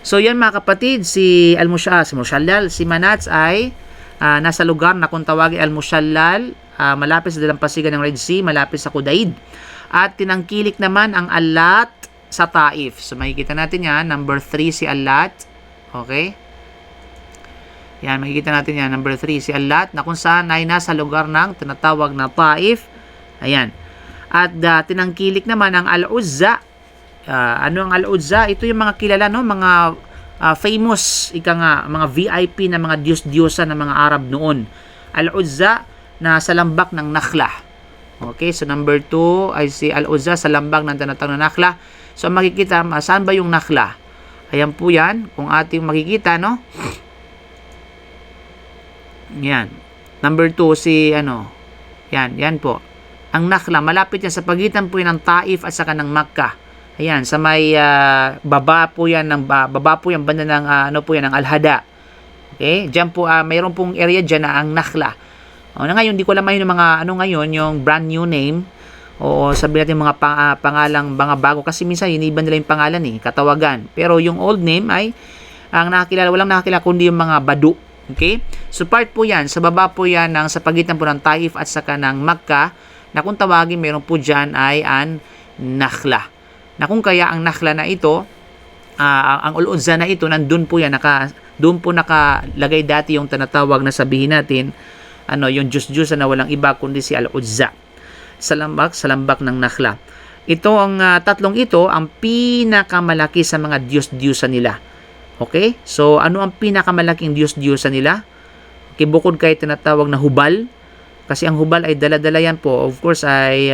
So yan mga kapatid, si Mushallal, si Manat ay nasa lugar na kung tawagin Al-Mushallal, malapit sa dalampasigan ng Red Sea, malapit sa Qudayd. At tinangkilik naman ang Al-Lat sa Taif. So makikita natin yan, number 3 si Al-Lat. Okay? Yan, makikita natin yan. Number 3, si Al-Lat, na kung saan ay nasa lugar ng tinatawag na Taif. Ayan. At tinangkilik naman ang Al-Uzza. Ano ang Al-Uzza? Ito yung mga kilala, no? Mga famous, mga VIP na mga Diyos-Diyosa ng mga Arab noon. Al-Uzza na sa lambak ng Nakhla. Okay, so number 2 ay si Al-Uzza sa lambak ng tinatawag na Nakhla. So makikita, saan ba yung Nakhla? Ayan po yan. Kung ating makikita, no? Yan. Number 2, si yan po. Ang Nakhla, malapit yan sa pagitan po yan ng Taif at saka ng Makkah. Ayan, sa may baba po yan banda ng ng Al-Hada. Okay? Diyan po mayroon pong area diyan na ang Nakhla. Ngayon di ko alam yung mga ngayon yung brand new name o sabihin natin mga pangalang mga bago kasi minsan iniiba nila yung pangalan katawagan. Pero yung old name ay walang nakakilala kundi yung mga Badu. Okay? So part po yan, sa baba po yan sa pagitan po ng Taif at saka ng Makkah, na kung tawagin meron po dyan ay ang Nakhla. Na kung kaya ang Nakhla na ito, ang Al-Uzza na ito, nandun po yan, doon po nakalagay dati yung tinatawag na sabihin natin, yung Diyos-Diyos na walang iba kundi si Al-Uzza. Sa lambak ng Nakhla. Ito ang tatlong ito, ang pinakamalaki sa mga Diyos-Diyosa nila. Okay? So, ano ang pinakamalaking Diyos-Diyosa nila? Okay, bukod kay tinatawag na Hubal. Kasi ang Hubal ay dala-dala yan po. Of course, ay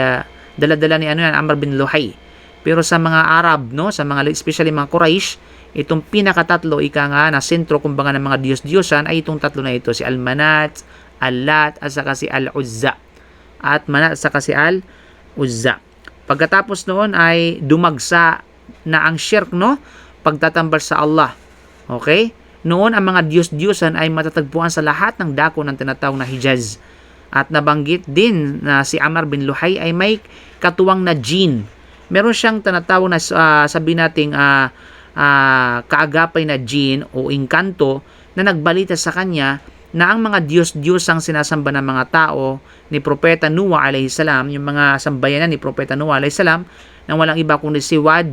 dala-dala ni Amr bin Luhay. Pero sa mga Arab, no, sa mga especially mga Quraysh, itong pinakatatlo na sentro kumbaga ng mga Diyos-Diyosan ay itong tatlo na ito, si Al-Manat, Al-Lat at saka si Al-Uzza. At Manat at saka si Al-Uzza. Pagkatapos noon ay dumagsa na ang shirk, no, pagtatambal sa Allah. Okay? Noon ang mga Diyos-Diyosan ay matatagpuan sa lahat ng dako ng tinatawag na Hijaz. At nabanggit din na si Amr bin Luhay ay may katuwang na jinn meron siyang tinatawag na sabi nating kaagapay na jinn o engkanto na nagbalita sa kanya na ang mga Diyos-Diyos ang sinasamba ng mga tao ni Propeta Noah alayhi salam, yung mga sambayanan ni Propeta Noah alayhi salam, na walang iba kundi si Wad,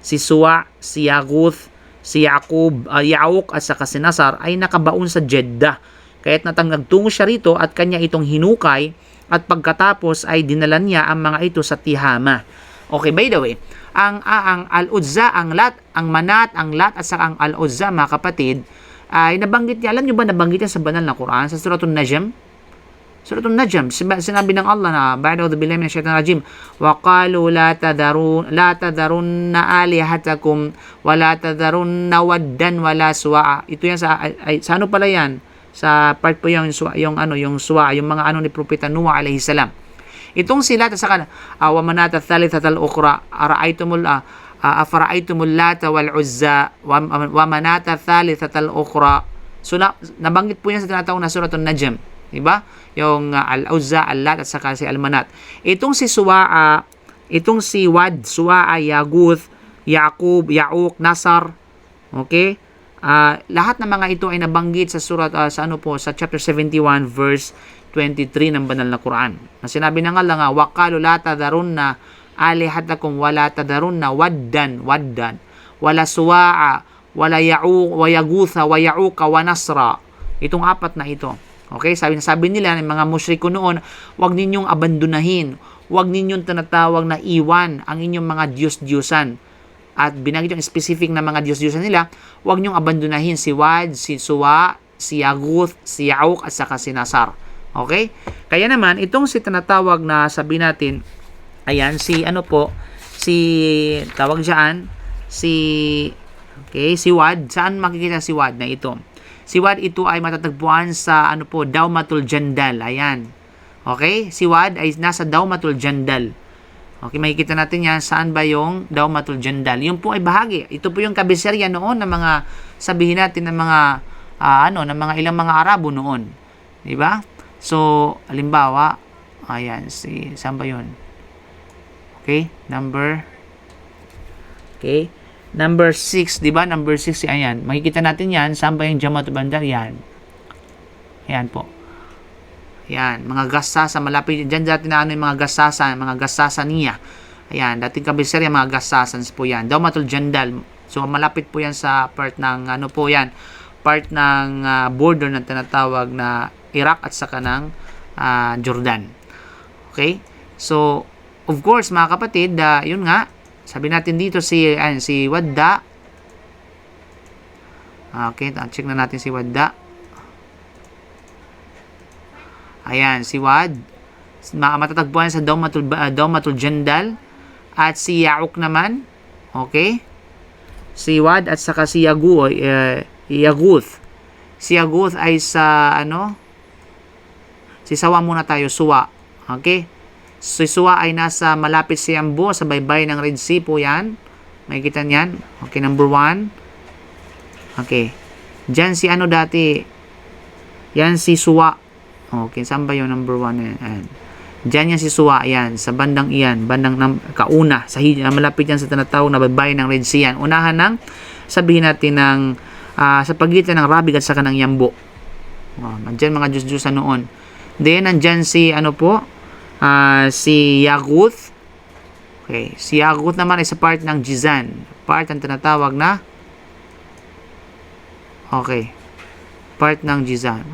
si Suwa, si Yaguth, si Yaqub, Yauk at saka si Nasar ay nakabaon sa Jeddah. Kaya't nagtungo siya rito at kanya itong hinukay at pagkatapos ay dinala niya ang mga ito sa Tihama. Okay, by the way, ang Al-Uzza, ang Lat, ang Manat, ang Lat at saka ang Al-Uzza, mga kapatid, ay nabanggit niya. Alam niyo ba nabanggit niya sa banal na Quran sa Suratul Najm? Suratul Najm, sinabi ng Allah na ba'da billahi minash shaitanir rajim, wa qalu la tadarunna alihatakum wa la tadarunna waddan wa la suwa'a. Ito yan sa ano pala yan? Sa part po yung suwa, yung mga ni Propeta Noah alayhi salam. Itong sila at saka wa manata thalithatal ukhra afara'aytumul lata wal uzza wa manata thalithatal ukhra. So nabanggit po yan sa tinatawag na Suratul Najm, di ba? Yung Al-Uzza, Al-Lat at saka si Al-Manat. Itong si Suwa'a, itong si Wad, Suwa'a, Yaguth, Yaqub, Yauk, Nasar, okay? Lahat ng mga ito ay nabanggit sa sa chapter 71 verse 23 ng banal na Quran. Na sinabi na nga lang waqalu la tadarunna alihatakum wala tadarunna waddan wala suwa'a wala ya'uq wa yagutha wa ya'uqa wa nasra. Itong apat na ito. Okay, sabi nila ng mga mushriko noon, huwag ninyong abandonahin, huwag ninyong tinatawag na iwan ang inyong mga Diyos-Diyosan. At binanggit yung specific na mga Diyos-Diyosan nila, huwag ninyong abandonahin si Wad, si Suwa, si Yaguth, si Ya'uq at saka si Nasar. Okay? Kaya naman, itong si tinatawag na sabi natin, ayan, si tawag dyan, si Wad. Saan makikita si Wad na ito? Si Wad ito ay matatagpuan sa Dawmatul Jandal. Ayan. Okay? Si Wad ay nasa Dawmatul Jandal. Okay, makikita natin yan. Saan ba yung Dawmatul Jandal? Yung po ay bahagi. Ito po yung kabiserya noon ng mga, sabihin natin ng mga, ng mga ilang mga Arabo noon. Diba? So, halimbawa, ayan, saan ba yun? Okay, number 6, diba? Number 6, ayan. Makikita natin yan. Saan ba yung Dawmatul Jandal? Yan. Ayan po. Ayan, mga gasasa, malapit dyan dati na yung mga gasasa niya. Ayan, dating kabiserya, mga gasasans po yan. Dawmatul Jandal. So, malapit po yan sa part ng, part ng border na tinatawag na Iraq at saka ng Jordan. Okay? So, of course, mga kapatid, yun nga, sabi natin dito si Wadda. Okay, check na natin si Wadda. Ayan, si Wad. Matatagpuan sa Dawmatul Jandal. At si Ya'uq naman. Okay? Si Wad at saka si Yaguth. Si Yaguth ay sa, si Sawa muna tayo, Suwa. Okay? Si Suwa ay nasa malapit sa Yambo, sa baybay ng Red Sea po yan. Makikita niyan. Okay, number 1. Okay. Diyan si dati. Yan si Suwa. Okay, saan ba yung number 1? Ayan. Diyan yan si Suwa. Ayan, sa bandang iyan. Bandang kauna. Malapit yan sa tinatawag na baybay ng Red Sea yan. Unahan ng, sabihin natin ng, sa pagitan ng Rabig at saka ng Yambo. Diyan mga Diyos-Diyosan noon. Then, nandyan si, si Yaguth. Okay, si Yaguth naman ay sa part ng Jizan. Part ang tinatawag na, okay, part ng Jizan.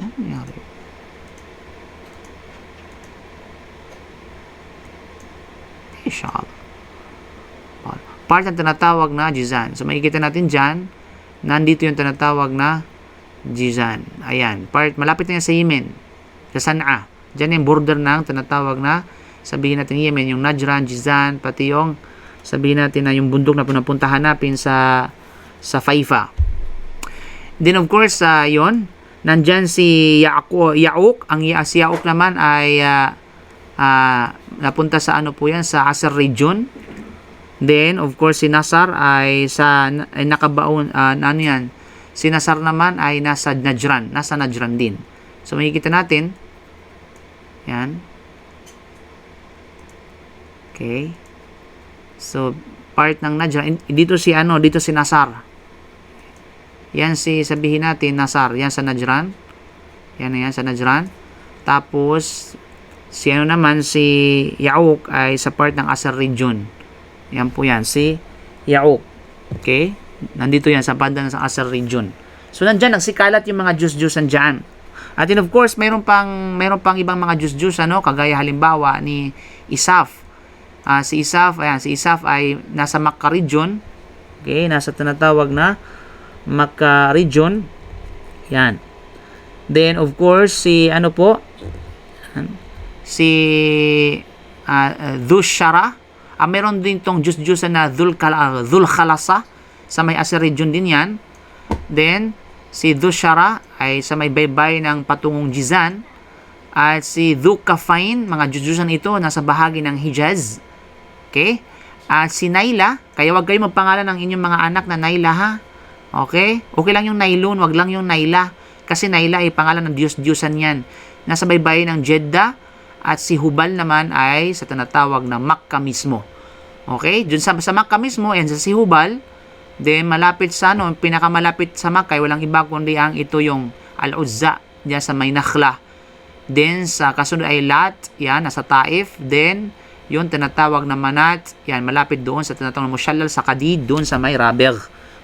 Part ang tinatawag na Jizan. So, makikita natin dyan, nandito yung tinatawag na Jizan. Ayan. Part, malapit na yan sa Yemen. Sa Sana'a. Dyan yung border ng tinatawag na, sabihin natin Yemen, yung Najran, Jizan, pati yung, sabihin natin na yung bundok na punapuntahan natin sa Haifa. Then, of course, yun, nandyan si Ya'uq. Si Ya'uq naman ay, napunta sa po yan, sa Asar region. Then, of course, si Nasar ay nakabaon, yan? Si Nasar naman ay nasa Najran din. So, makikita natin, yan. Okay. So, part ng Najran. Dito si Nasar. Yan sabihin natin, Nasar. Yan sa Najran. Yan sa Najran. Tapos, si Ya'uq ay sa part ng Asar region. Yan po yan, si Ya'uq. Okay? Nandito yan sa banda ng Asar region. So, nandyan, nagsikalat yung mga Diyos-Diyosan dyan. At then, of course, mayroon pang ibang mga Diyos-Diyosan, kagaya halimbawa ni Isaf. Si Isaf ay nasa Makkah region. Okay, nasa tinatawag na Makkah region. Yan. Then, of course, si Dhushara. Meron din tong Diyos-Diyosan na Dhul-Khalasa. Sa may Asir region din yan. Then, si Dhushara ay sa may baybay ng patungong Jizan. At si Dhukafain, mga Diyos-Diyosan ito, nasa bahagi ng Hijaz. Okay? At si Naila, kaya wag kayo magpangalan ng inyong mga anak na Naila, ha? Okay? Okay lang yung Nailun, wag lang yung Naila. Kasi Naila ay pangalan ng Diyos-Diyosan yan. Nasa baybayin ng Jeddah. At si Hubal naman ay sa tinatawag na Makkah mismo. Okay? Diyan sa Makkah mismo, yan sa si Hubal. Then malapit sa pinakamalapit sa Makkah, walang iba kundi ang ito yung Al-Uzza, diyan sa may Nakhla. Then sa kasunod ay Lat, yan, nasa Taif. Then yung tinatawag na Manat, yan, malapit doon sa tinatawag na Mushallal sa Qadid, doon sa may Rabigh.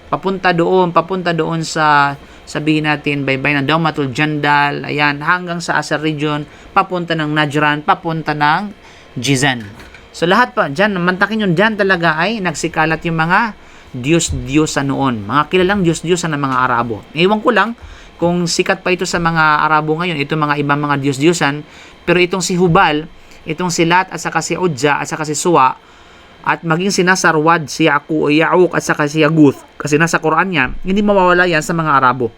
Papunta doon sa, sabihin natin, baybay ng Daumatul Jandal, ayan, hanggang sa Asar region, papunta ng Najran, papunta ng Jizan. So lahat pa, dyan, mantakin yun, dyan talaga ay nagsikalat yung mga Diyos-Diyosan noon. Mga kilalang Diyos-Diyosan ng mga Arabo. Ewan ko lang kung sikat pa ito sa mga Arabo ngayon, ito mga ibang mga Diyos-Diyosan, pero itong si Hubal, itong si Lat at saka si Uzza at saka si Suwa at maging si Nasarwad, si Ya'uq at saka si Yaguth, kasi nasa Quran yan, hindi mawawala yan sa mga Arabo.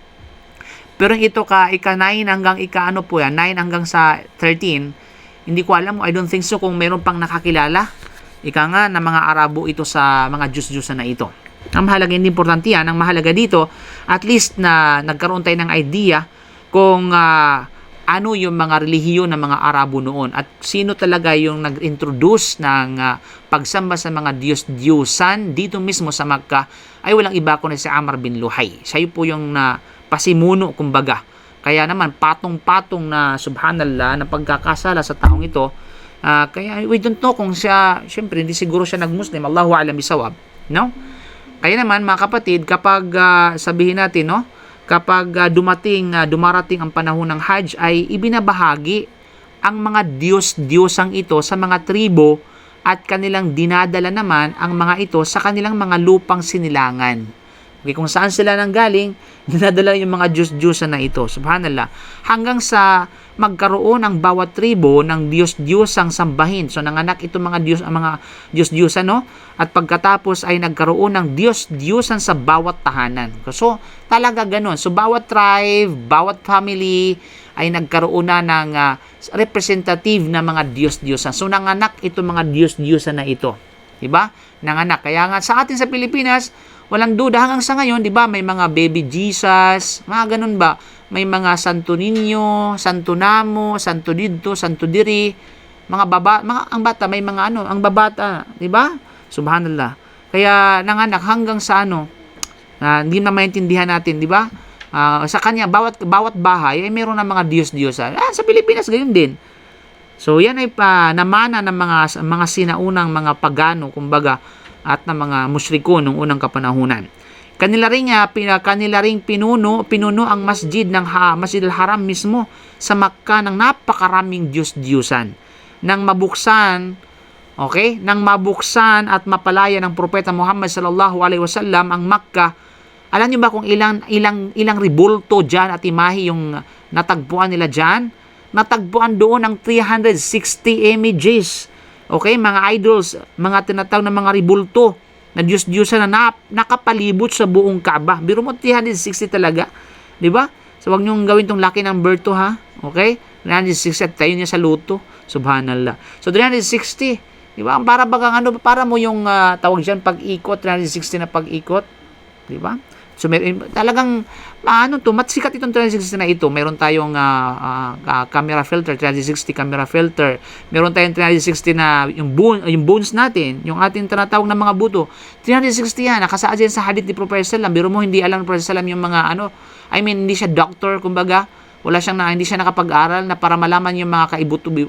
Pero ito ika-9 hanggang ika-9 hanggang sa 13, hindi ko alam, I don't think so kung meron pang nakakilala nga na mga Arabo ito sa mga Diyos-Diyosan na ito. Ang mahalaga, hindi importante yan, ang mahalaga dito, at least na nagkaroon tayo ng idea kung ano yung mga relihiyon ng mga Arabo noon at sino talaga yung nag-introduce ng pagsamba sa mga Diyos-Diyosan dito mismo sa Makkah, ay walang iba kundi si Amr bin Luhay. Siya po yung pasimuno, kumbaga. Kaya naman patong-patong na subhanallah na pagkakasala sa taong ito. Kaya we don't know kung siya, syempre hindi siguro siya nag-Muslim, Allahu a'lam bisawab, no? Kaya naman mga kapatid, kapag sabihin natin, no, kapag dumarating ang panahon ng Hajj, ay ibinabahagi ang mga Diyos-Diyosang ito sa mga tribo at kanilang dinadala naman ang mga ito sa kanilang mga lupang sinilangan. Okay, kung saan sila nanggaling, dinadala yung mga Diyos-Diyosan na ito. Subhanallah. Hanggang sa magkaroon ang bawat tribo ng Diyos-Diyosang sambahin. So nanganak ito mga Diyos-Diyosan, no? At pagkatapos ay nagkaroon ng Diyos-Diyosan sa bawat tahanan. So talaga ganun. So bawat tribe, bawat family ay nagkaroon na ng representative na mga Diyos-Diyosan. So nanganak ito mga Diyos-Diyosan na ito. Diba? Nanganak. Kaya nga sa atin sa Pilipinas, walang duda hanggang sa ngayon, 'di ba? May mga baby Jesus, mga ganun ba? May mga Santo Niño, Santo Namo, Santo dito, Santo diri, ang bata may mga ang babata, 'di ba? Subhanallah. Kaya nanganak hanggang sa hindi na maintindihan natin, 'di ba? Sa kanya bawat bahay ay mayroon ng mga Diyos-Diyosan. Sa Pilipinas gayon din. So yan ay namana ng mga sinaunang mga pagano, kumbaga, at ng mga mushriko nung unang kapanahunan. Kanila ring pinuno ang masjid ng Masjid al-Haram mismo sa Makkah ng napakaraming Diyos-Diyosan. Nang mabuksan at mapalaya ng propeta Muhammad sallallahu alaihi wasallam ang Makkah, alam niyo ba kung ilang ribulto diyan at imahe yung natagpuan nila diyan? Natagpuan doon ang 360 images. Okay, mga idols, mga tinatawag na mga ribulto na Diyos-Diyosan na nakapalibot sa buong Kaaba. Biro mo 360 talaga, 'di ba? So wag niyo gawin tong lucky number to, ha. Okay? 360 tayo niya sa luto. Subhanallah. So 360, 'di ba? Para mo yung tawag diyan pag-ikot, 360 na pag-ikot. Di ba? So, talagang, sikat itong 360 na ito. Meron tayong camera filter, 360 camera filter. Meron tayong 360 na yung bones natin, yung ating tinatawag na mga buto. 360 yan, nakasaad yan sa hadith ni Prophet Sallam. Biro mo, hindi alam ni Prophet Sallam yung mga hindi siya doctor, kumbaga. Hindi siya nakapag-aral na para malaman yung mga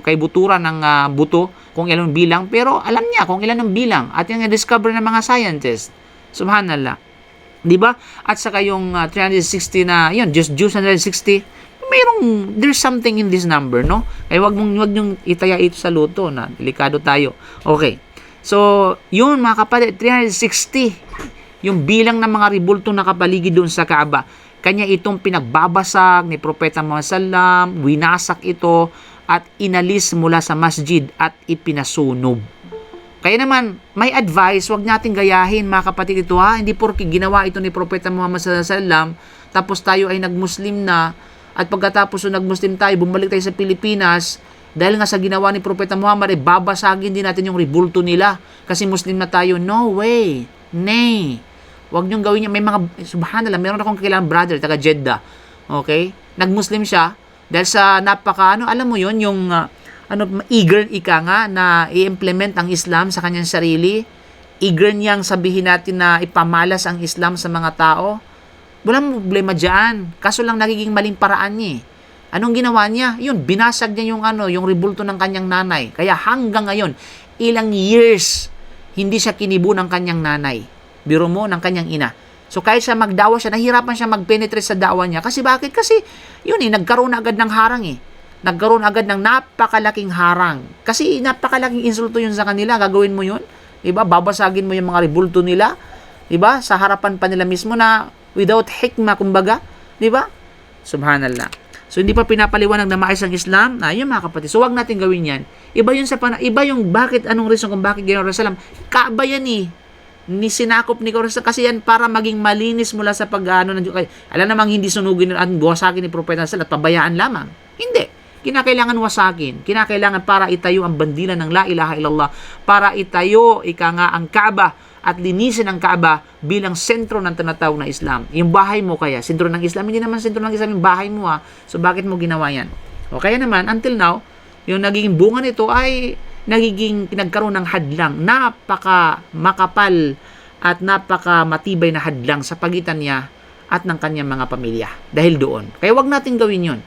kaibuturan ng buto, kung ilan bilang. Pero alam niya kung ilan ang bilang. At yung na-discover ng mga scientists. Subhanallah. Di ba? At saka yung 360 na, yun, just 360, there's something in this number, no? Kaya wag niyong itaya ito sa luto na delikado tayo. Okay. So, yun mga kapatid, 360, yung bilang ng mga ribultong nakapaligid doon sa Kaaba. Kanya itong pinagbabasag ni Propeta Muhammad sallam, winasak ito at inalis mula sa masjid at ipinasunog. Kaya naman, may advice, wag nating gayahin mga kapatid ito Hindi porke ginawa ito ni Propeta Muhammad sallam, tapos tayo ay nagmuslim na, at pagkatapos nagmuslim tayo, bumalik tayo sa Pilipinas, dahil nga sa ginawa ni Propeta Muhammad, babasagin din natin yung ribulto nila. Kasi muslim na tayo. No way. Nay. Huwag niyong gawin niya. May mga, subhanallah, meron akong kailangan brother, taga Jeddah. Okay? Nagmuslim siya. Dahil sa alam mo yun, yung, eager nga na i-implement ang Islam sa kanyang sarili. Eager niyang sabihin natin na ipamalas ang Islam sa mga tao. Walang problema dyan. Kaso lang nagiging maling paraan niya. Anong ginawa niya? Yun, binasag niya yung ribulto ng kanyang nanay. Kaya hanggang ngayon, ilang years, hindi siya kinibo ng kanyang nanay. Biro mo, ng kanyang ina. So, kahit siya magdawa siya, nahirapan siya mag-penetrate sa dawa niya. Kasi bakit? Kasi, nagkaroon agad ng harang Nagkaroon agad ng napakalaking harang. Kasi napakalaking insulto yun sa kanila. Gagawin mo yun. Diba? Babasagin mo yung mga ribulto nila. Diba? Sa harapan pa nila mismo na without hikmah, kumbaga. Diba? Subhanallah. So, hindi pa pinapaliwanag na maayos ang Islam. Yun mga kapatid. So, wag natin gawin yan. Iba yung bakit, anong reason kung bakit ginawa Rasulullah. Kaaba yan ni sinakop ni Rasulullah. Kasi yan para maging malinis mula sa pag-ano ng Diyos. Alam namang hindi sunugin at wasakin ni Propeta Rasulullah at pabayaan lamang. Hindi. Kinakailangan wasakin. Kinakailangan para itayo ang bandila ng La ilaha illallah. Para itayo, ang Kaaba at linisin ang Kaaba bilang sentro ng tinatawag na Islam. Yung bahay mo kaya, sentro ng Islam, hindi naman sentro ng Islam yung bahay mo So bakit mo ginawa yan? O kaya naman, until now, yung nagiging bunga nito ay nagkaroon ng hadlang, napaka makapal at napaka matibay na hadlang sa pagitan niya at ng kanyang mga pamilya. Dahil doon. Kaya wag natin gawin yun.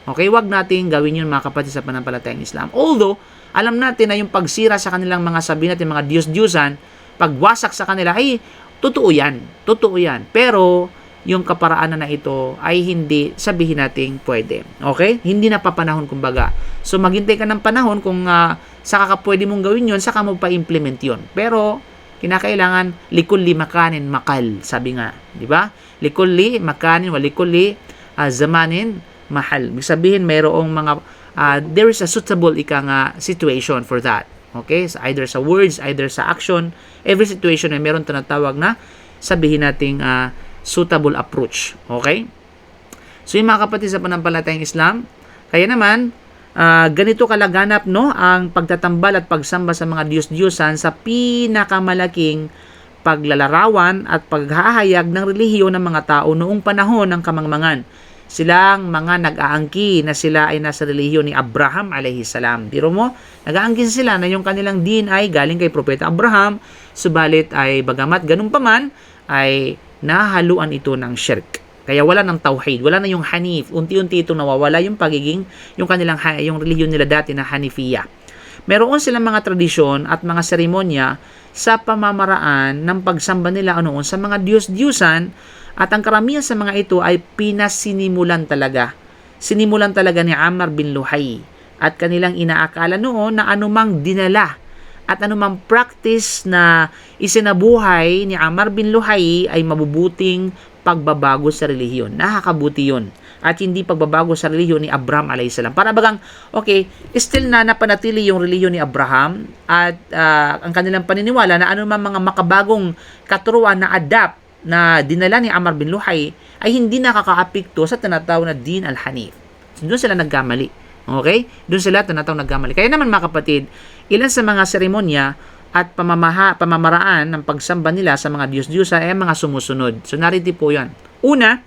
Okay, wag natin gawin yun mga kapatid sa pananampalatayang Islam. Although, alam natin na yung pagsira sa kanilang mga sabihin natin, mga Diyos-Diyosan, pagwasak sa kanila, ay totoo yan. Totoo yan. Pero, yung kaparaanan na ito ay hindi sabihin nating pwede. Okay? Hindi na papanahon kumbaga. So, maghintay ka ng panahon kung saka ka pwede mong gawin yun, saka mo pa-implement yun. Pero, kinakailangan likulli makanin makal. Sabi nga. Di ba? Likulli makanin wa likulli zamanin mahal. Ibig sabihin, mayroong mga, there is a suitable situation for that. Okay? So, either sa words, either sa action, every situation ay meron tinatawag na sabihin nating suitable approach. Okay? So, yung mga kapatid sa pananampalatayang Islam, kaya naman, ganito kalaganap ang pagtatambal at pagsamba sa mga Diyos-Diyosan sa pinakamalaking paglalarawan at paghahayag ng relihiyon ng mga tao noong panahon ng kamangmangan. Silang mga nag-aangki na sila ay nasa relihiyon ni Abraham alayhi salam. Biro mo, nag-aangkin sila na yung kanilang din ay galing kay Propeta Abraham, subalit ay bagamat ganun pa man, ay nahaluan ito ng shirk. Kaya wala ng tauhid, wala na yung hanif. Unti-unti itong nawawala yung yung relihiyon nila dati na Hanifiya. Meron silang mga tradisyon at mga seremonya sa pamamaraan ng pagsamba nila noon sa mga Diyos-Diyusan. At ang karamihan sa mga ito ay pinasinimulan talaga. Sinimulan talaga ni Ammar bin Luhay. At kanilang inaakala noon na anumang dinala at anumang practice na isinabuhay ni Ammar bin Luhay ay mabubuting pagbabago sa relihiyon. Nakakabuti yun. At hindi pagbabago sa relihiyon ni Abraham a.s. Para bagang, okay, still na napanatili yung relihiyon ni Abraham at ang kanilang paniniwala na anumang mga makabagong katuruan na adapt na dinala ni Ammar bin Luhay ay hindi nakakaapekto sa tinatawag na Din al-Hanif. Doon sila nagkamali. Okay? Doon sila tinatawag nagkamali. Kaya naman mga kapatid, ilan sa mga seremonya at pamamaraan ng pagsamba nila sa mga Diyos-Diyosan ay mga sumusunod. So narito po yan. Una,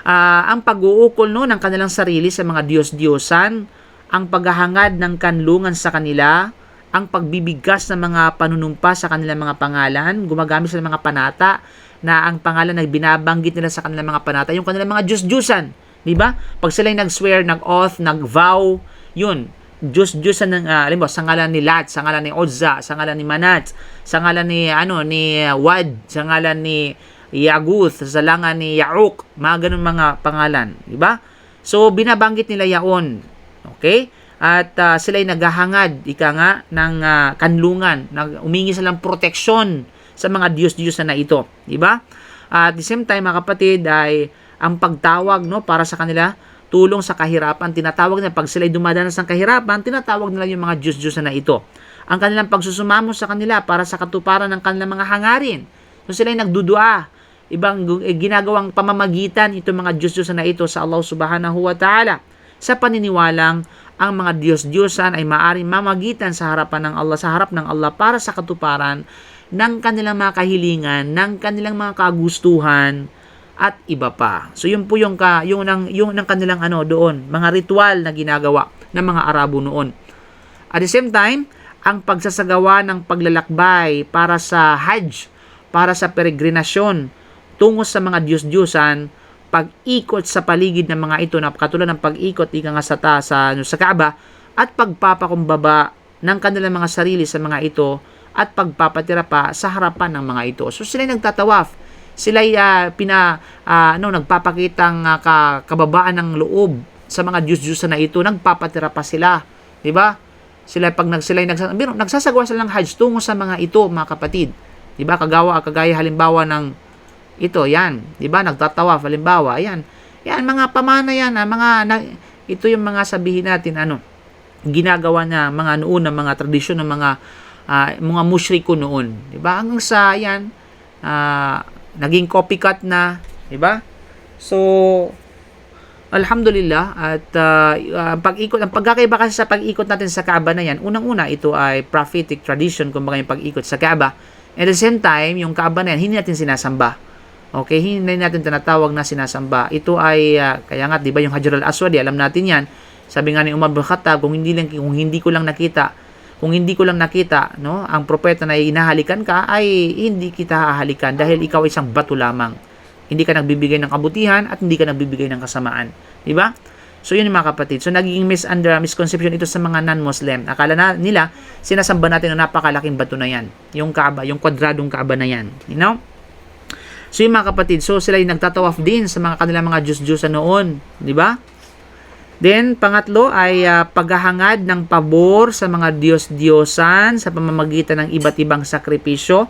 ang pag-uukol ng kanilang sarili sa mga Diyos-Diyosan, ang paghahangad ng kanlungan sa kanila, ang pagbibigkas ng mga panunumpa sa kanilang mga pangalan, gumagamit sila ng mga panata na ang pangalan na binabanggit nila sa kanilang mga panata, yung kanilang mga Diyos-Diyosan, di ba? Pag sila'y nag-swear, nag-oath, nag-vow, yun, Diyos-Diyosan ng, alam mo, sa ngalan ni Lat, sa ngalan ni Uzza, sa ngalan ni Manat, sa ngalan ni, ni Wad, sa ngalan ni Yaguth, sa langan ni Ya'uk, mga ganun mga pangalan, di ba? So, binabanggit nila yaon, okay? At sila'y naghahangad, ng kanlungan, umingi silang proteksyon sa mga Diyos-Diyosan na ito, di ba? At the same time, mga kapatid, ay ang pagtawag para sa kanila, tulong sa kahirapan, tinatawag nila, pag sila'y dumadanas ng kahirapan, tinatawag nila yung mga Diyos-Diyosan na ito. Ang kanilang pagsusumamo sa kanila para sa katuparan ng kanilang mga hangarin. So sila'y nagdudua, ibang ginagawang pamamagitan itong mga Diyos-Diyosan na ito sa Allah subhanahu wa ta'ala, sa paniniwalang ang mga Diyos-Diyosan ay maaaring mamagitan sa harapan ng Allah, sa harap ng Allah para sa katuparan ng kanilang mga kahilingan, ng kanilang mga kagustuhan at iba pa. So yun po yung ng kanilang doon, mga ritual na ginagawa ng mga Arabo noon. At the same time, ang pagsasagawa ng paglalakbay para sa Hajj, para sa peregrinasyon tungo sa mga Diyos-Diyosan, pag-ikot sa paligid ng mga ito na katulad ng pag-ikot sa Kaaba at pagpapakumbaba ng kanilang mga sarili sa mga ito at pagpapatira pa sa harapan ng mga ito. So sila nagtatawaf, sila nagpapakitang kababaan ng loob sa mga Diyos-Diyosan na ito, nagpapatira pa sila, di ba? Nagsasagawa sila ng Hajj tungo sa mga ito, mga kapatid. Di ba? Kagaya halimbawa ng ito, yan, di ba? Nagtatawaf, halimbawa, yan. Yan, mga pamana yan, ito yung mga sabihin natin, ginagawa na mga noon, ng mga tradisyon ng mga mushriko noon. Di ba? Hanggang sa, yan, naging copycat na, di ba? So, alhamdulillah, at ang pagkakaiba kasi sa pag-ikot natin sa Kaaba na yan, unang-una, ito ay prophetic tradition, kumbaga yung pag-ikot sa Kaaba. At the same time, yung Kaaba na yan, hindi natin sinasamba. Okay, hindi natin tinatawag na sinasamba. Ito ay, kaya nga, di ba yung Hajar al-Aswad, alam natin yan. Sabi nga ni Umar bin Khattab, kung hindi ko lang nakita, no, ang propeta na inahalikan ka, ay hindi kita hahalikan dahil ikaw ay isang bato lamang. Hindi ka nagbibigay ng kabutihan at hindi ka nagbibigay ng kasamaan. Di ba? So, yun yung mga kapatid. So, naging misconception ito sa mga non-Muslim. Akala nila, sinasamba natin na napakalaking bato na yan. Yung Kaaba, yung kwadradong Kaaba na yan. You know? So, yung mga kapatid, so sila yung nagtatawaf din sa mga kanilang mga Diyos-Diyosan noon. Di ba? Then, pangatlo ay paghahangad ng pabor sa mga Diyos-Diyosan sa pamamagitan ng iba't ibang sakripisyo,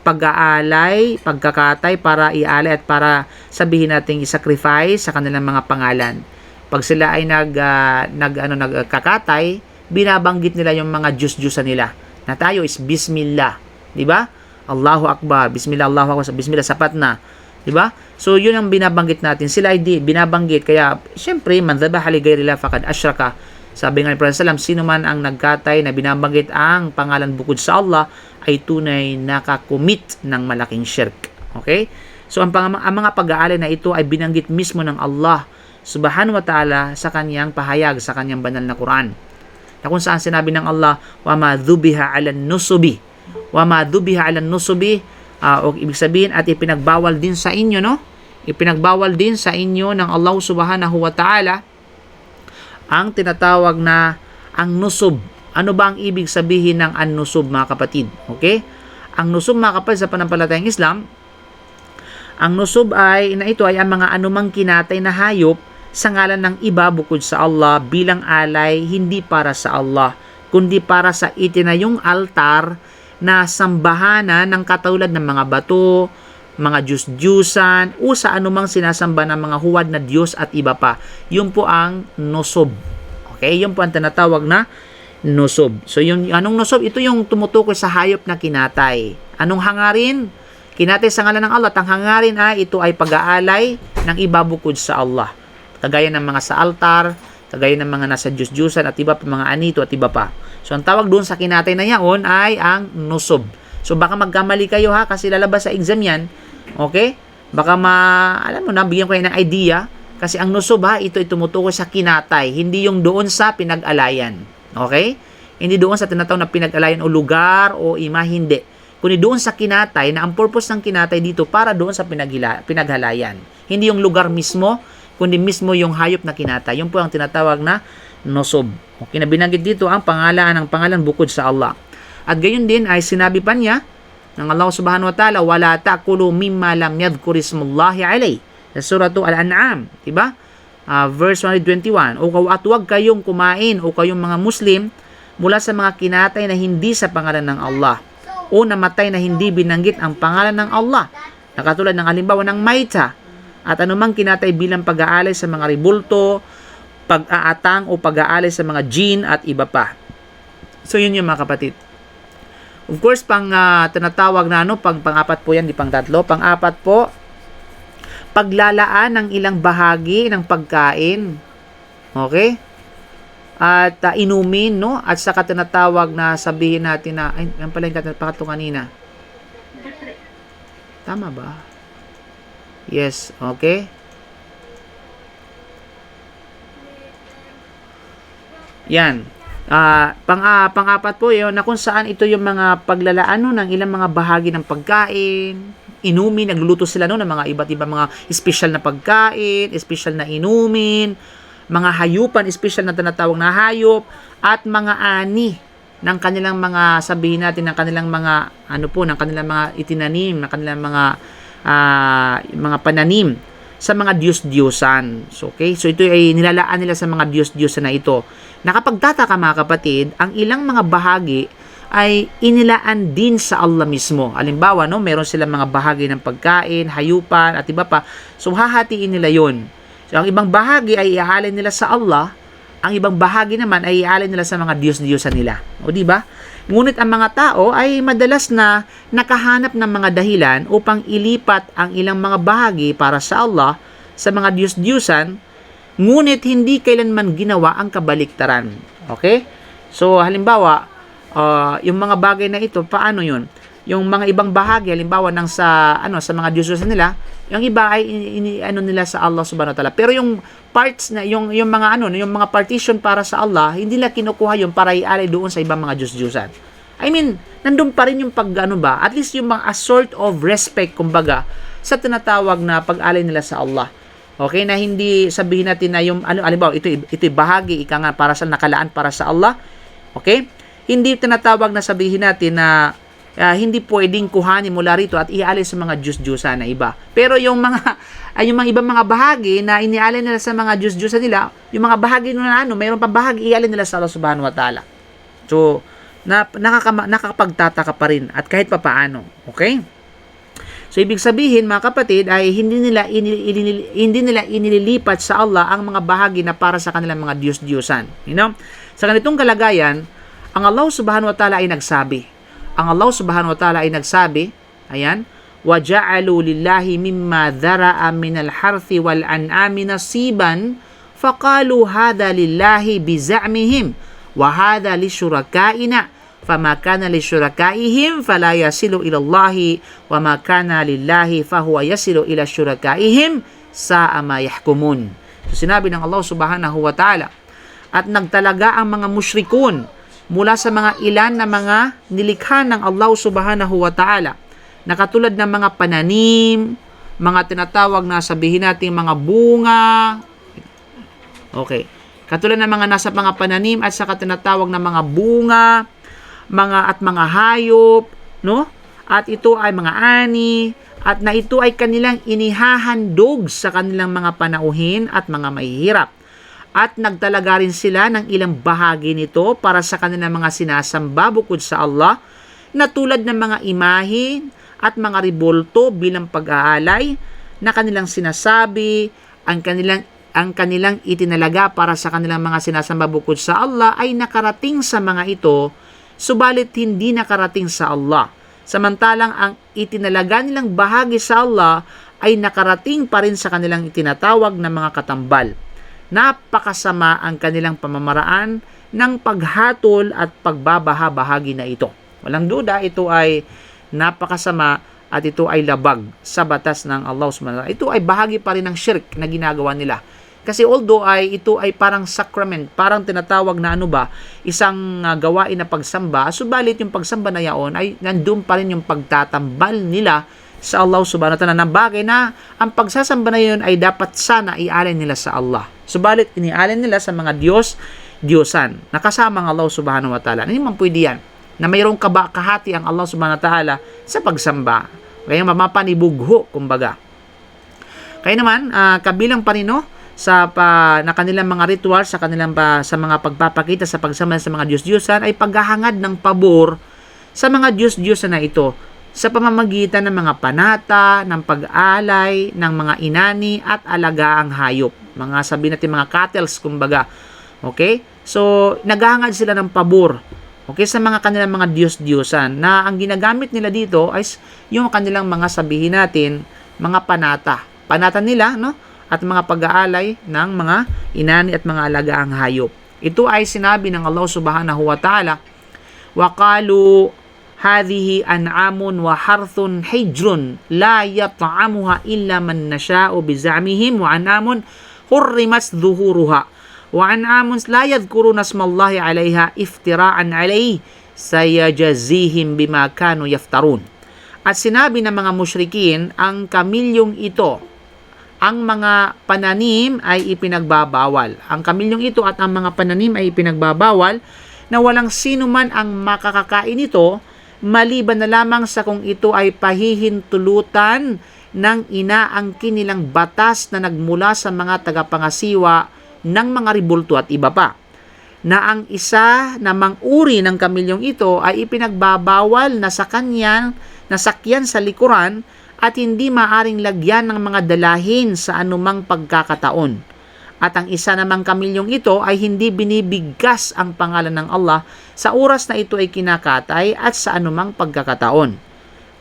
pag-aalay, pagkakatay para ialay at para sabihin nating i-sacrifice sa kanilang mga pangalan. Pag sila ay nagkakatay, binabanggit nila yung mga Diyos-Diyosan nila. Na tayo is Bismillah. Di ba? Allahu Akbar, Bismillah, Allahu Akbar, Bismillah, sapat na. Diba? So, yun ang binabanggit natin. Sila ay binabanggit. Kaya, syempre, man dhabaha li ghayrillah faqad ashraka. Sabi nga ni Prophet sallam, sino man ang nagkatay na binabanggit ang pangalan bukod sa Allah, ay tunay nakakumit ng malaking shirk. Okay? So, ang mga pag-aalay na ito ay binanggit mismo ng Allah subhanahu wa ta'ala sa kanyang pahayag, sa kanyang banal na Quran. Na kung saan sinabi ng Allah, wa ma dhubiha 'alan nusubi. Wa ma dhubiha 'alan nusubi, o ibig sabihin at ipinagbawal din sa inyo, no? Ipinagbawal din sa inyo ng Allah subhanahu wa ta'ala ang tinatawag na ang nusub. Ano ba ang ibig sabihin ng an-nusub, mga kapatid? Okay? Ang nusub, mga kapatid, sa panampalatayang Islam, ang nusub ito ay ang mga anumang kinatay na hayop sa ngalan ng iba bukod sa Allah bilang alay, hindi para sa Allah, kundi para sa itinayong altar na sambahanan ng katulad ng mga bato, mga Diyos-Diyusan, o sa anumang sinasamba ng mga huwad na Diyos at iba pa. Yun po ang nusub. Okay? Yun po ang tinatawag na nusub. So, anong nusub? Ito yung tumutukoy sa hayop na kinatay. Anong hangarin? Kinatay sa ngalan ng Allah. Ang hangarin ito ay pag-aalay ng iba bukod sa Allah. Kagaya ng mga sa altar, kagaya ng mga nasa Diyos-Diyusan at iba pa, mga anito at iba pa. So, ang tawag doon sa kinatay na yaon ay ang nusub. So, baka magkamali kayo ha, kasi lalabas sa exam yan. Okay? Baka alam mo na, bigyan ko kayo ng idea. Kasi ang nusub ha, ito ay tumutukoy sa kinatay. Hindi yung doon sa pinag-alayan. Okay? Hindi doon sa tinatawag na pinag-alayan o lugar o ima, hindi. Kundi doon sa kinatay, na ang purpose ng kinatay dito para doon sa pinaghalayan. Hindi yung lugar mismo, kundi mismo yung hayop na kinatay. Yun po ang tinatawag na nusub. Okay, na binanggit dito ang pangalan bukod sa Allah. At gayon din ay sinabi pa niya ng Allah subhanahu wa ta'ala, wala ta'kulu mimma lam yadhkur ismullahi alayh. Sa surah Al-An'am, diba? Verse 121. At huwag kayong kumain o kayong mga Muslim mula sa mga kinatay na hindi sa pangalan ng Allah o namatay na hindi binanggit ang pangalan ng Allah. Nakatulad ng halimbawa ng maita at anumang kinatay bilang pag-aalay sa mga ribulto, pag-aatang o pag-aalay sa mga jinn at iba pa. So yun yung mga kapatid. Of course, tinatawag na pang-apat po yan, di pang-tatlo. Pang-apat po, paglalaan ng ilang bahagi ng pagkain. Okay? At inumin, no? At saka tinatawag na sabihin natin na, ay, yan pala yung pakatlo kanina. Tama ba? Yes, okay. Yan. Pang-apat po yun, na kung saan ito yung mga paglalaan ng ilang mga bahagi ng pagkain, inumin, nagluluto sila ng mga iba't ibang mga special na pagkain, special na inumin, mga hayupan, special na tinatawag na hayop, at mga ani ng kanilang mga, sabihin natin, ng kanilang mga, ng kanilang mga itinanim, ng kanilang mga pananim sa mga Diyos-Diyosan. So, okay? So, ito ay nilalaan nila sa mga Diyos-Diyosan na ito. Nakapagtataka mga kapatid, ang ilang mga bahagi ay inilaan din sa Allah mismo. Halimbawa, meron silang mga bahagi ng pagkain, hayupan, at iba pa. So, hahatiin nila yon. So, ang ibang bahagi ay iaalin nila sa Allah, ang ibang bahagi naman ay iaalin nila sa mga Diyos-Diyosan nila. O, di ba? Ngunit ang mga tao ay madalas na nakahanap ng mga dahilan upang ilipat ang ilang mga bahagi para sa Allah sa mga Diyos-Diyosan, ngunit hindi kailanman ginawa ang kabaliktaran. Okay? So, halimbawa, yung mga bagay na ito, paano yun? Yung mga ibang bahagi, halimbawa sa mga Diyos-Diyosan nila, yung iba ay nila sa Allah subhanahu wa ta'ala. Pero yung parts na yung mga yung mga partition para sa Allah, hindi nila kinukuha yung para ialay doon sa ibang mga Diyos-Diyosan. I mean, nandun pa rin yung at least yung mga sort of respect, kumbaga, sa tinatawag na pag-alay nila sa Allah. Okay, na hindi sabihin natin na yung halimbawa ito bahagi para sa nakalaan para sa Allah. Okay? Hindi tinatawag na sabihin natin na hindi pwedeng kuhanin mula rito at iaalay sa mga Diyos-Diyosan na iba. Pero yung mga ibang mga bahagi na iniaalay nila sa mga Diyos-Diyosan nila, yung mga bahagi na mayroon pa bahagi iaalay nila sa Allah subhanahu wa ta'ala. So, nakakapagtataka pa rin at kahit papaano. Okay? So, ibig sabihin, mga kapatid, ay hindi nila inililipat sa Allah ang mga bahagi na para sa kanilang mga Diyos-Diyosan. You know? Sa ganitong kalagayan, ang Allah subhanahu wa ta'ala ay nagsabi. Ayan, وَجَعَلُوا لِلَّهِ مِمَّا ذَرَأَ مِنَ الْحَرْثِ وَالْأَنْعَامِ نَصِيبًا فَقَالُوا هَذَا لِلَّهِ بِزَعْمِهِمْ وَهَذَا لِشُرَكَائِنَا فَمَا كَانَ لِشُرَكَائِهِمْ فَلَا يَصِلُ إِلَى اللَّهِ وَمَا كَانَ لِلَّهِ فَهُوَ يَصِلُ إِلَى شُرَكَائِهِمْ سَاءَ مَا يَحْكُمُونَ. So, sinabi ng Allah subhanahu wa ta'ala, at nagtalaga ang mga musyrikun mula sa mga ilan na mga nilikha ng Allah subhanahu wa ta'ala, na katulad ng mga pananim, mga tinatawag na sabihin natin mga bunga. Okay. Katulad ng mga nasa mga pananim at saka tinatawag na mga bunga, mga hayop, no? At ito ay mga ani, at na ito ay kanilang inihahandog sa kanilang mga panauhin at mga mahihirap. At nagtalaga rin sila ng ilang bahagi nito para sa kanilang mga sinasamba bukod sa Allah, na tulad ng mga imahe at mga ribulto bilang pag-aalay na kanilang sinasabi, ang kanilang itinalaga para sa kanilang mga sinasamba bukod sa Allah ay nakarating sa mga ito, subalit hindi nakarating sa Allah. Samantalang ang itinalaga nilang bahagi sa Allah ay nakarating pa rin sa kanilang itinatawag na mga katambal. napakasama ang kanilang pamamaraan ng paghatol at pagbabaha-bahagi na ito. Walang duda, ito ay napakasama at ito ay labag sa batas ng Allah subhanahu wa ta'ala. Ito ay bahagi pa rin ng shirk na ginagawa nila. Kasi although ito ay parang sacrament, parang tinatawag na isang gawain na pagsamba, subalit yung pagsamba na yaon ay nandun pa rin yung pagtatambal nila sa Allah subhanahu wa ta'ala, na bagay na ang pagsasamba na yun ay dapat sana ialin nila sa Allah. Subalit inialin nila sa mga Diyosan, nakasama ang Allah subhanahu wa ta'ala. Hindi man pwede yan, na mayroong kahati ang Allah subhanahu wa ta'ala sa pagsamba. Kaya mapanibugho, kumbaga. Kaya naman, kabilang pa rin na kanilang mga ritual, sa kanilang sa mga pagpapakita sa pagsamba sa mga Diyos-Diyosan, ay paghahangad ng pabor sa mga Diyos-Diyosan na ito sa pamamagitan ng mga panata, ng pag-alay, ng mga inani at alagaang hayop. Mga sabihin natin mga cattles, kumbaga. Okay? So, naghahangad sila ng pabor, okay, sa mga kanilang mga Diyos-Diyosan, na ang ginagamit nila dito ay yung kanilang mga, sabihin natin, mga panata. Panata nila, at mga pag-aalay ng mga inani at mga alagaang hayop. Ito ay sinabi ng Allah subhanahu wa ta'ala, وَقَالُوا هَذِهِ أَنْعَامٌ وَحَرْثٌ حِجْرٌ لَا يَطْعَمُهَا إِلَّا مَنْ نَشَاءُ بِزَعْمِهِمْ وَأَنْعَامٌ حُرِّمَتْ ظُهُورُهَا وَأَنْعَامٌ لَا يَذْكُرُونَ اسْمَ اللَّهِ عَلَيْهَا افتراءً عَلَيْهِ سَيَجْزِيهِمْ بِمَا كَانُوا يَفْتَرُونَ. At sinabi ng mga musyrikin, ang kamilyong ito, ang mga pananim ay ipinagbabawal. Ang kamilyong ito at ang mga pananim ay ipinagbabawal, na walang sino man ang makakakain nito, maliban na lamang sa kung ito ay pahihintulutan ng inaangkin nilang batas na nagmula sa mga tagapangasiwa ng mga ribulto at iba pa. Na ang isa namang uri ng kamilyong ito ay ipinagbabawal na nasakyan sa likuran at hindi maaring lagyan ng mga dalahin sa anumang pagkakataon. At ang isa namang kamilyong ito ay hindi binibigkas ang pangalan ng Allah sa oras na ito ay kinakatay at sa anumang pagkakataon.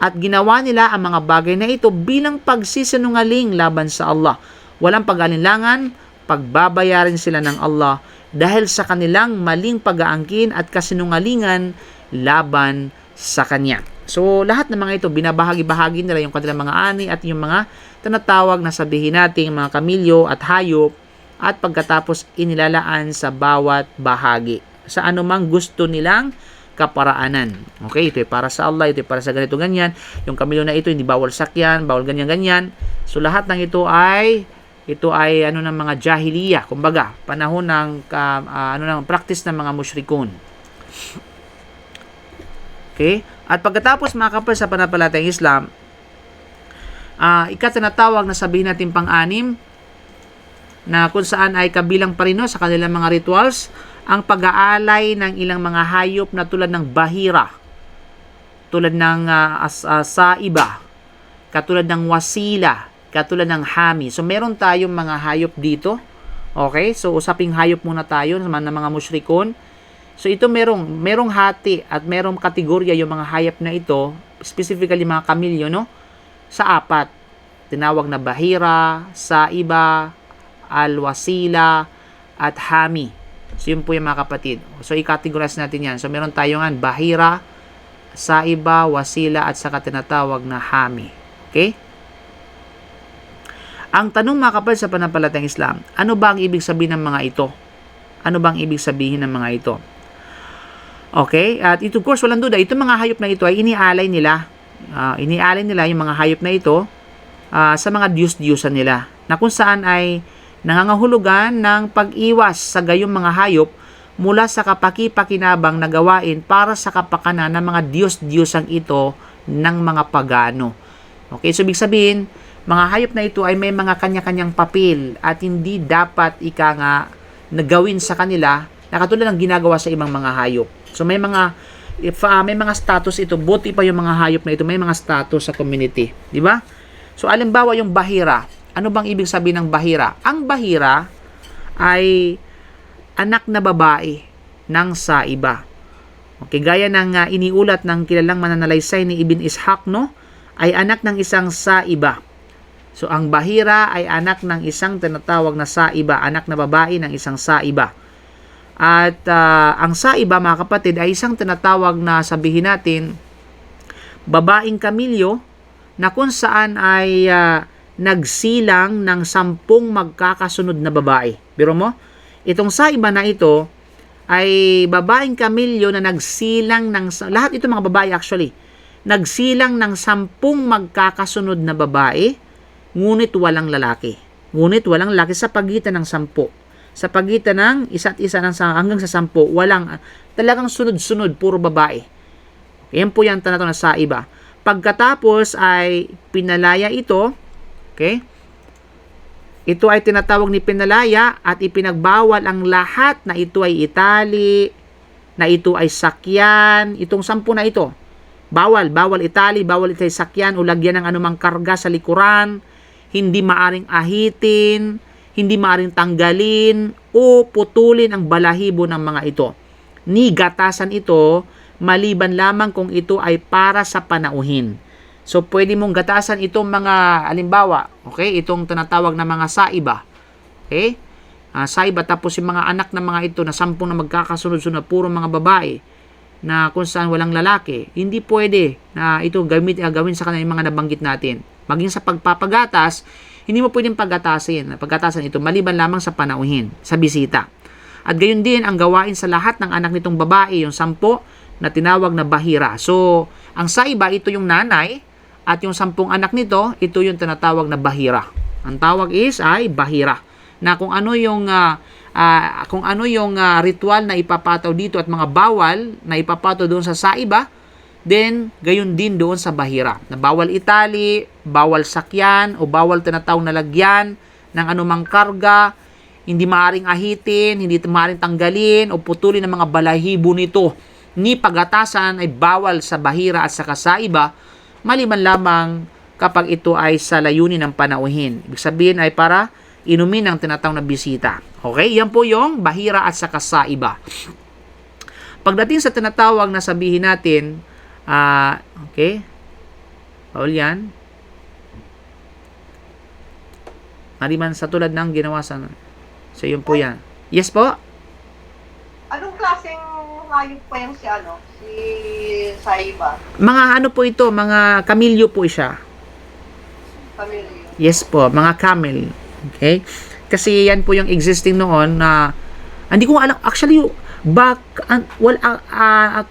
At ginawa nila ang mga bagay na ito bilang pagsisinungaling laban sa Allah. Walang pag-alinlangan, pagbabayarin sila ng Allah dahil sa kanilang maling pag-aangkin at kasinungalingan laban sa Kanya. So, lahat ng mga ito, binabahagi-bahagi nila yung kanilang mga ani at yung mga tinatawag na sabihin nating mga kamilyo at hayop, at pagkatapos inilalaan sa bawat bahagi sa anumang gusto nilang kaparaanan. Okay, ito ay para sa Allah, ito ay para sa ganito ganyan. Yung kamilyo na ito, hindi bawal sakyan, bawal ganyan-ganyan. So, lahat ng ito ay ng mga jahiliya, kumbaga, panahon ng practice ng mga musyrikun. Okay? At pagkatapos mga kapal sa panampalatayang Islam, ikatinatawag na sabihin natin pang-anim, na kung saan ay kabilang pa rin sa kanilang mga rituals, ang pag-aalay ng ilang mga hayop na tulad ng bahira, tulad ng saiba, katulad ng wasila, katulad ng hami. So meron tayong mga hayop dito. Okay? So usaping hayop muna tayo naman ng mga musyrikon. So ito merong hati at merong kategorya yung mga hayop na ito, specifically mga kamilyo, sa apat. Tinawag na bahira, saiba, alwasila, at hami. So yun po yung mga kapatid. So i-categorize natin yan. So meron tayo bahira, saiba, wasila, at saka tinatawag na hami. Okay? Ang tanong mga kapatid sa panampalatayang Islam, ano ba ang ibig sabihin ng mga ito? Ano bang ibig sabihin ng mga ito? Okay, at ito of course walang duda, itong mga hayop na ito ay inialay nila. Inialay nila yung mga hayop na ito sa mga Diyos-Diyosan nila, na kung saan ay nangangahulugan ng pag-iwas sa gayong mga hayop mula sa kapaki-pakinabang na gawain para sa kapakanan ng mga Diyos-Diyosang ito ng mga pagano. Okay, so ibig sabihin, mga hayop na ito ay may mga kanya-kanyang papel at hindi dapat nagawin sa kanila na katulad ng ginagawa sa ibang mga hayop. So may mga status ito, buti pa yung mga hayop na ito, may mga status sa community, di ba? So alimbawa yung bahira. Ano bang ibig sabihin ng bahira? Ang bahira ay anak na babae ng saiba. Okay, gaya ng iniulat ng kilalang mananalaysay ni Ibn Ishaq, ay anak ng isang saiba. So, ang bahira ay anak ng isang tinatawag na saiba, anak na babae ng isang saiba. At ang saiba, mga kapatid, ay isang tinatawag na sabihin natin, babaeng kamilyo na kung saan ay nagsilang ng 10 magkakasunod na babae. Biro mo, itong saiba na ito ay babaeng kamilyo na nagsilang ng, lahat ito mga babae actually, nagsilang ng 10 magkakasunod na babae, ngunit walang lalaki. Ngunit walang lalaki sa pagitan ng 10. Sa pagitan ng isa't isa ng hanggang sa 10, walang, talagang sunod-sunod, puro babae. Yan po yung tinatawag na saiba. Pagkatapos ay pinalaya ito, okay? Ito ay tinatawag ni pinalaya at ipinagbawal ang lahat na ito ay itali, na ito ay sakyan, itong 10 na ito. Bawal itali, bawal ito ay sakyan o lagyan ng anumang karga sa likuran, hindi maaring ahitin, hindi maaring tanggalin o putulin ang balahibo ng mga ito. Ni gatasan ito, maliban lamang kung ito ay para sa panauhin. So, pwede mong gatasan itong mga, halimbawa, okay, itong tinatawag na mga saiba. Okay? Saiba, tapos yung mga anak ng mga ito na 10 na magkakasunod-sunod, puro mga babae, na kung saan walang lalaki, hindi pwede na ito gawin sa kanila yung mga nabanggit natin. Maging sa pagpapagatas, hindi mo pwedeng pagatasan ito, maliban lamang sa panauhin, sa bisita. At gayon din ang gawain sa lahat ng anak nitong babae, yung 10 na tinawag na bahira. So, ang saiba, ito yung nanay, at yung 10 anak nito, ito yung tinatawag na bahira. Ang tawag ay bahira. Na kung ano yung ritual na ipapataw dito at mga bawal na ipapataw doon sa saiba, then gayon din doon sa bahira. Na bawal itali, bawal sakyan, o bawal tinatawag na lagyan ng anumang karga, hindi maaring ahitin, hindi maaring tanggalin o putulin ng mga balahibo nito. Ni pagatasan ay bawal sa bahira at sa saiba, maliban lamang kapag ito ay sa layunin ng panauhin. Ibig sabihin ay para inumin ang tinatawag na bisita. Okay? Yan po yung bahira at sa saiba. Pagdating sa tinatawag na sabihin natin, okay, Paul yan, maliban sa tulad ng ginawa sa, so yun po yan. Yes po? Anong klaseng hayop pa yung si Saiba? Mga ano po ito, mga kamilyo po siya. Pamilya. Yes po, mga camel. Okay? Kasi yan po yung existing noon na hindi ko alam, actually,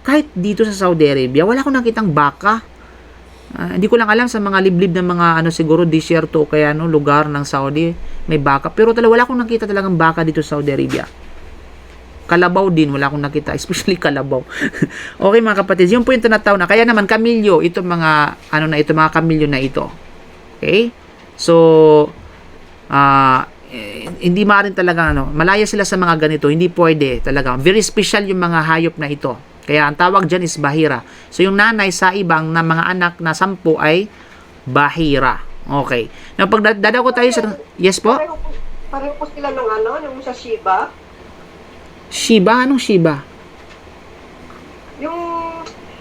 kahit dito sa Saudi Arabia, wala akong nakitang baka. Hindi ko lang alam sa mga liblib ng mga siguro disyerto o kaya lugar ng Saudi, may baka. Pero talaga wala akong nakita talagang baka dito sa Saudi Arabia. Kalabaw din, wala akong nakita, especially kalabaw. Okay mga kapatid, yun po yung tinatawag na. Kaya naman kamilyo, ito mga mga kamilyo na ito. Okay? So, hindi maaaring talaga malaya sila sa mga ganito, hindi pwede talaga. Very special yung mga hayop na ito. Kaya ang tawag dyan is bahira. So yung nanay sa ibang na mga anak na 10 ay bahira. Okay. Now pag dadako tayo sa, yes po? Pareho po sila ng sa Shiba. Shiba? Anong Shiba? Yung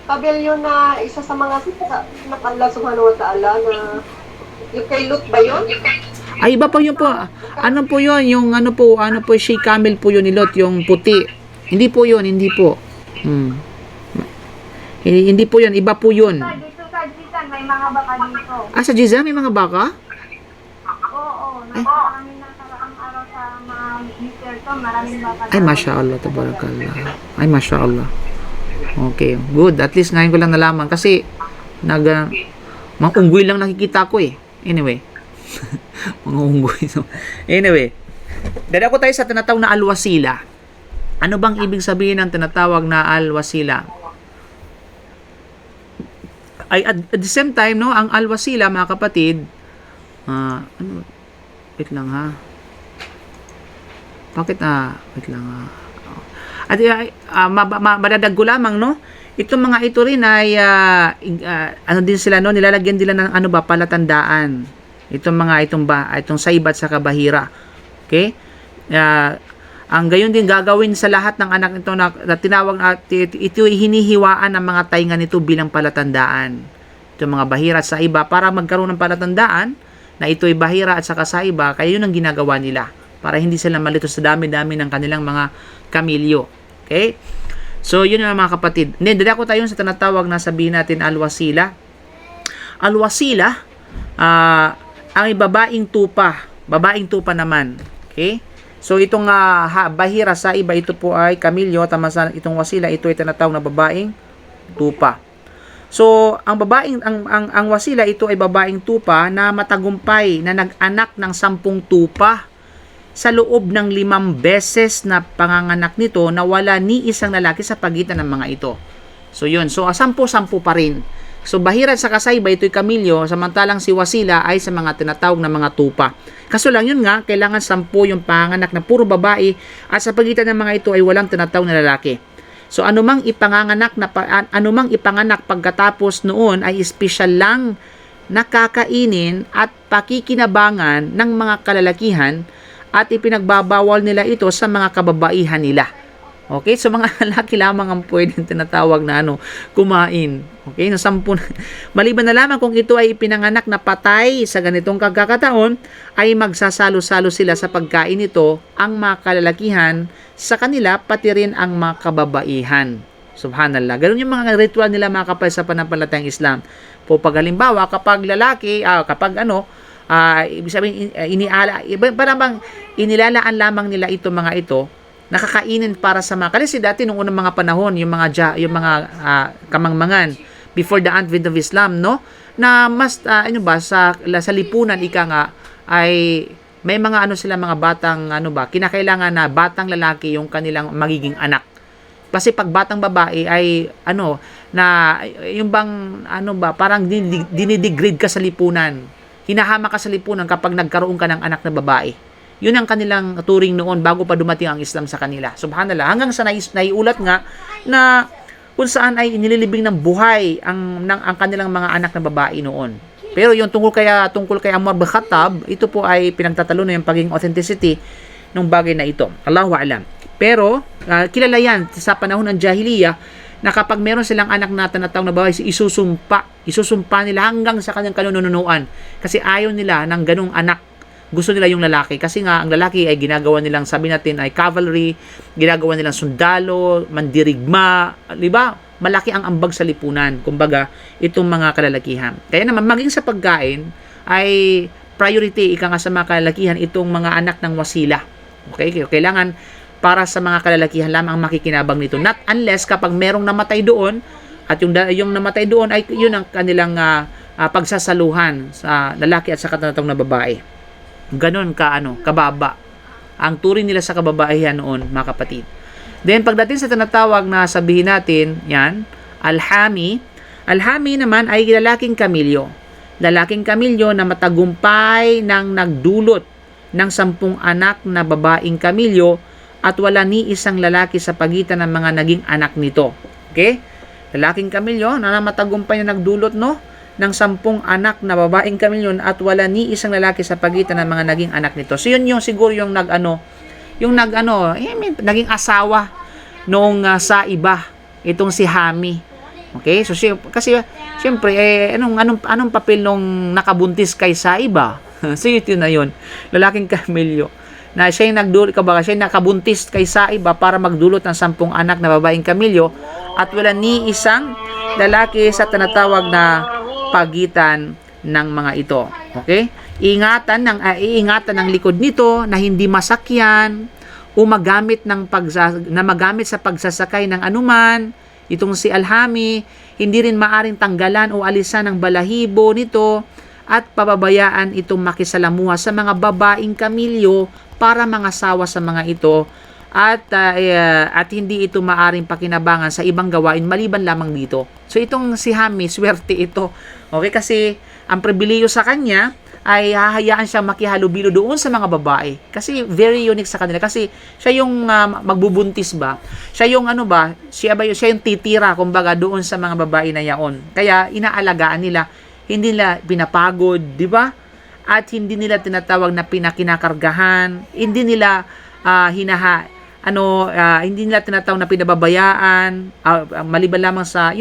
tabelyo na isa sa mga ng Allah subhanahu wa ta'ala na yung kay Lut ba yun? Ay, iba po yun po. Ano po yun? Yung ano po, She Camel po yun ni Lot, yung puti. Hindi po yun, hindi po. Hindi po yun, iba po yun. Dito sa Jizan, may mga baka dito. Sa Jizan, may mga baka? Oo, maraming nakaraang araw sa mga Mr. Tom, maraming baka. Ay, Masya Allah, tabarakallah. Ay, Masya Allah. Okay, good. At least ngayon ko lang nalaman kasi mga unggoy lang nakikita ko eh. Anyway. Mga unggoy. Anyway, dadako tayo sa tinatawag na alwasila. Ano bang ibig sabihin ng tinatawag na alwasila? Ay at the same time ang alwasila mga kapatid, wait lang ha. Bakit wait lang ha. At madadag ko lamang itong mga ito rin ay din sila nilalagyan nila ng palatandaan. Itong saiba at saka bahira. Okay? Ang gayon din gagawin sa lahat ng anak nito na tinawag ito hinihiwaan ng mga tainga nito bilang palatandaan. Itong mga bahira at saiba para magkaroon ng palatandaan na ito'y bahira at saka saiba, kaya yun ang ginagawa nila para hindi sila malito sa dami-dami ng kanilang mga kamilyo. Okay? So, yun yung mga kapatid. Then, dali ako tayo sa tinatawag na sabihin natin alwasila. Alwasila, ang babaeng tupa. Babaeng tupa naman. Okay? So, itong bahira sa iba, ito po ay kamilyo. Tama sa itong wasila, ito ay tinatawag na babaeng tupa. So, ang babaeng, ang wasila, ito ay babaeng tupa na matagumpay na nag-anak ng 10 tupa. Sa loob ng 5 beses na panganganak nito na wala ni isang lalaki sa pagitan ng mga ito. So yun, so 10-10 pa rin. So bahira sa kasayba, ito'y kamilyo, samantalang si wasila ay sa mga tinatawag na mga tupa. Kaso lang yun nga, kailangan 10 yung panganganak na puro babae at sa pagitan ng mga ito ay walang tinatawag na lalaki. So anumang ipanganak pagkatapos noon ay espesyal lang nakakainin at pakikinabangan ng mga kalalakihan at ipinagbabawal nila ito sa mga kababaihan nila. Okay? So mga lalaki lamang ang pwedeng tinatawag na kumain. Okay? Na 10. Maliban na lamang kung ito ay ipinanganak na patay sa ganitong kagkakataon, ay magsasalo-salo sila sa pagkain nito ang mga kalalakihan sa kanila, pati rin ang mga kababaihan. Subhanallah. Ganun yung mga ritual nila mga kapal sa panampalatayang Islam. Po pag halimbawa, kapag lalaki, ibig sabihin, inilalaan lamang nila ito mga ito, nakakainin para sa mga, kasi dati nung unang mga panahon, yung mga kamangmangan, before the advent of Islam, no? Na mas, sa lipunan, ika nga, ay, may mga sila mga batang, kinakailangan na batang lalaki yung kanilang magiging anak. Kasi pag batang babae ay yung bang parang dinidegrade ka sa lipunan. Hinahama ka sa lipunan kapag nagkaroon ka ng anak na babae. Yun ang kanilang turing noon bago pa dumating ang Islam sa kanila. Subhanallah. Hanggang sa naiulat nga na kung saan ay inililibing ng buhay ang kanilang mga anak na babae noon. Pero yung tungkol kay Umar bin Khattab, ito po ay pinagtatalo na yung pagiging authenticity ng bagay na ito. Allahu a'lam. Pero kilala yan sa panahon ng Jahiliyyah na kapag meron silang anak na tinatawag na babae, isusumpa nila hanggang sa kanyang kanununuan. Kasi ayaw nila ng ganung anak. Gusto nila yung lalaki. Kasi nga, ang lalaki ay ginagawa nilang, sabi natin, ay cavalry, ginagawa nilang sundalo, mandirigma, di ba? Malaki ang ambag sa lipunan. Kumbaga, itong mga kalalakihan. Kaya naman, maging sa pagkain, ay priority, ika nga sa mga kalalakihan, itong mga anak ng wasila. Okay? Kailangan, para sa mga kalalakihan lamang ang makikinabang nito. Not unless kapag merong namatay doon, at yung namatay doon ay yun ang kanilang pagsasaluhan sa lalaki at sa katanatong na babae. Ganon kababa ang turing nila sa kababaihan noon, mga kapatid. Then pagdating sa tinatawag na sabihin natin, yan, alhami. Alhami naman ay lalaking kamilyo. Lalaking kamilyo na matagumpay ng nagdulot ng 10 anak na babaeng kamilyo at wala ni isang lalaki sa pagitan ng mga naging anak nito. Okay? Lalaking kamilyo na matagumpay na nagdulot ng 10 anak na babaeng kamilyon at wala ni isang lalaki sa pagitan ng mga naging anak nito. So yun yung siguro yung naging asawa noong sa iba, itong si Hami. Okay? So kasi syempre anong papel nung nakabuntis kay sa iba? So yun na yun. Lalaking kamilyo na siya yung nakabuntis kay sa iba para magdulot ng 10 anak na babaeng kamilyo at wala ni isang lalaki sa tinatawag na pagitan ng mga ito. Okay? Iingatan ng likod nito na hindi masakyan o magamit sa pagsasakay ng anuman. Itong si Alhami, hindi rin maaring tanggalan o alisan ng balahibo nito at pababayaan itong makisalamuha sa mga babaeng kamilyo para mangasawa sa mga ito at hindi ito maaring pakinabangan sa ibang gawain maliban lamang dito. So itong si Hami, swerte ito. Okay, kasi ang pribileyo sa kanya ay hahayaan siyang makihalubilo doon sa mga babae. Kasi very unique sa kanila. Kasi siya yung magbubuntis ba? Siya yung siya yung titira kumbaga doon sa mga babae na yaon. Kaya inaalagaan nila, hindi nila pinapagod, di ba? At hindi nila tinatawag na pinakinakargahan, hindi nila hindi nila tinatawag na pinababayaan, maliban lamang sa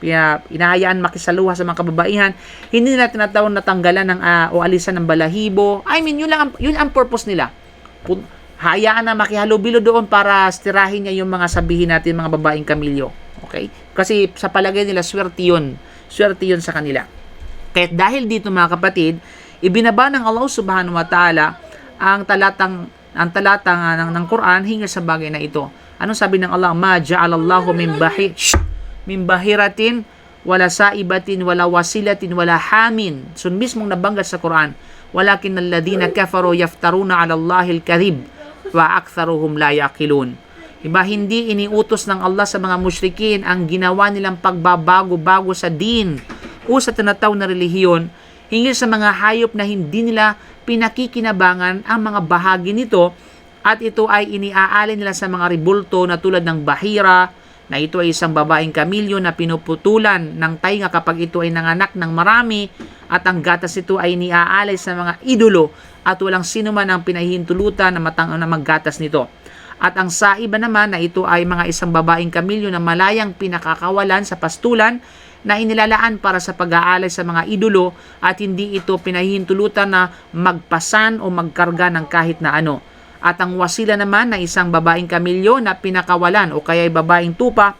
inahayaan makisaluha sa mga kababaihan, hindi nila tinatawag na tanggalan ng o alisan ng balahibo. I mean, yun ang purpose nila. Hayaan na makihalubilo doon para stirahin niya yung mga sabihin natin mga babaeng kamilyo. Okay? Kasi sa palagay nila, swerte yun sa kanila. Kaya dahil dito mga kapatid, ibinaba ng Allah subhanahu wa ta'ala ang talatang ng Quran hinggil sa bagay na ito. Anong sabi ng Allah? Ma ja'alallahu min bahiratin wala saibatin wala wasilatin wala hamin. So mismong nabanggat sa Quran, walakin alladhina kafaru yaftaruna 'ala Allahil kadhib wa aktharuhum la yaqilun. Iba, hindi iniutos ng Allah sa mga musyrikin ang ginawa nilang pagbabago-bago sa din o sa tinatawag na relihiyon hinggil sa mga hayop na hindi nila pinakikinabangan ang mga bahagi nito, at ito ay iniaalay nila sa mga ribulto na tulad ng bahira, na ito ay isang babaeng kamilyo na pinuputulan ng tainga kapag ito ay nanganak ng marami, at ang gatas ito ay iniaalay sa mga idolo at walang sino man ang pinahihintulutan na maggatas nito. At ang sa iba naman na ito ay mga isang babaeng kamilyo na malayang pinakakawalan sa pastulan na inilalaan para sa pag-aalay sa mga idolo, at hindi ito pinahihintulutan na magpasan o magkarga ng kahit na ano. At ang wasila naman na isang babaeng kamilyo na pinakawalan o kaya babaeng tupa,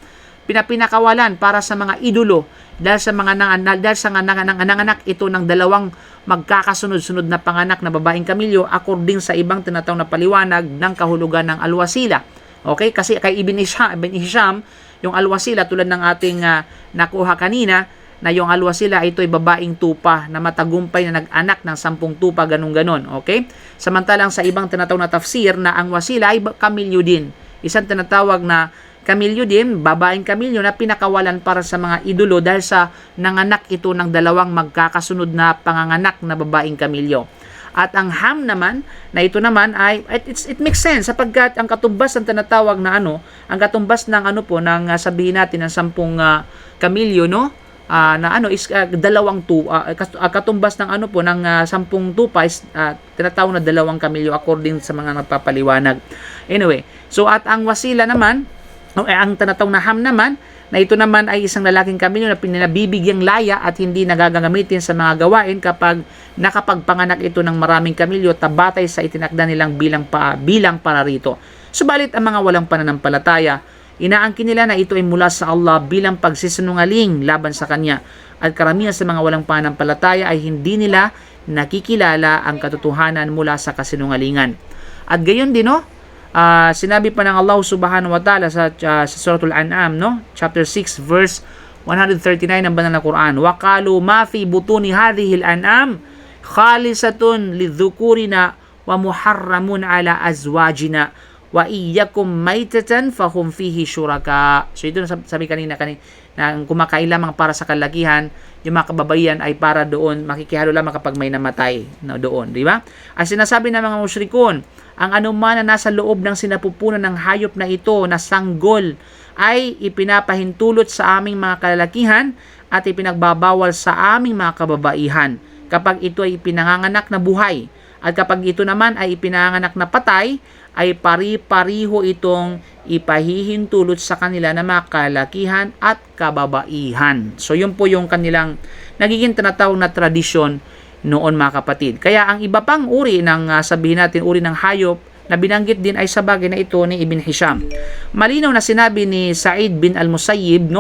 pinakawalan para sa mga idolo dahil sa nanganak ito ng dalawang magkakasunod-sunod na panganak na babaeng kamilyo according sa ibang tinatawag na paliwanag ng kahulugan ng alwasila. Okay? Kasi kay Ibn Hisham, yung alwasila tulad ng ating nakuha kanina, na yung alwasila ito ay babaeng tupa na matagumpay na nag-anak ng 10 tupa, ganun-ganon. Okay? Samantalang sa ibang tinatawag na tafsir na ang wasila ay kamilyo din. Isang tinatawag na kamilyo din, babaeng kamilyo na pinakawalan para sa mga idolo dahil sa nanganak ito ng dalawang magkakasunod na panganganak na babaeng kamilyo. At ang ham naman, na ito naman ay, it makes sense sapagkat ang katumbas ng tinatawag na ang katumbas ng sabihin natin ng 10 kamilyo, no? Is dalawang katumbas ng ng 10 tupa is tinatawag na dalawang kamilyo according sa mga nagpapaliwanag. Anyway, so at ang wasila naman, ang tinatawag na ham naman, na ito naman ay isang lalaking kamilyo na pinabibigyang laya at hindi nagagamitin sa mga gawain kapag nakapagpanganak ito ng maraming kamilyo tabatay sa itinakda nilang bilang para rito. Subalit ang mga walang pananampalataya, inaangkin nila na ito ay mula sa Allah bilang pagsisinungaling laban sa Kanya, at karamihan sa mga walang pananampalataya ay hindi nila nakikilala ang katotohanan mula sa kasinungalingan. At gayon din, sinabi pa ng Allah subhanahu wa ta'ala sa Suratul An'am, chapter 6 verse 139 ng banal na Quran, wa qalu ma fi butuni hadhihi al-an'am khalisatun lidhukurina wa muharramun ala azwajina wa iyyakum maitatan fahum fihi syuraka. So ito sabi kanina na kumakain lamang para sa kalakihan, yung mga kababaihan ay para doon, makikihalo lamang kapag may namatay doon, di ba? Ang sinasabi ng mga musyrikon, ang anuman na nasa loob ng sinapupunan ng hayop na ito na sanggol ay ipinapahintulot sa aming mga kalalakihan at ipinagbabawal sa aming mga kababaihan kapag ito ay ipinanganganak na buhay. At kapag ito naman ay ipinanganak na patay, ay pari-pariho itong ipahihintulot sa kanila na mga kalakihan at kababaihan. So yun po yung kanilang nagiging tinatawag na tradisyon noon, mga kapatid. Kaya ang iba pang uri ng sabihin natin, uri ng hayop na binanggit din ay sa bagay na ito ni Ibn Hisham. Malinaw na sinabi ni Sa'id bin al-Musayyib,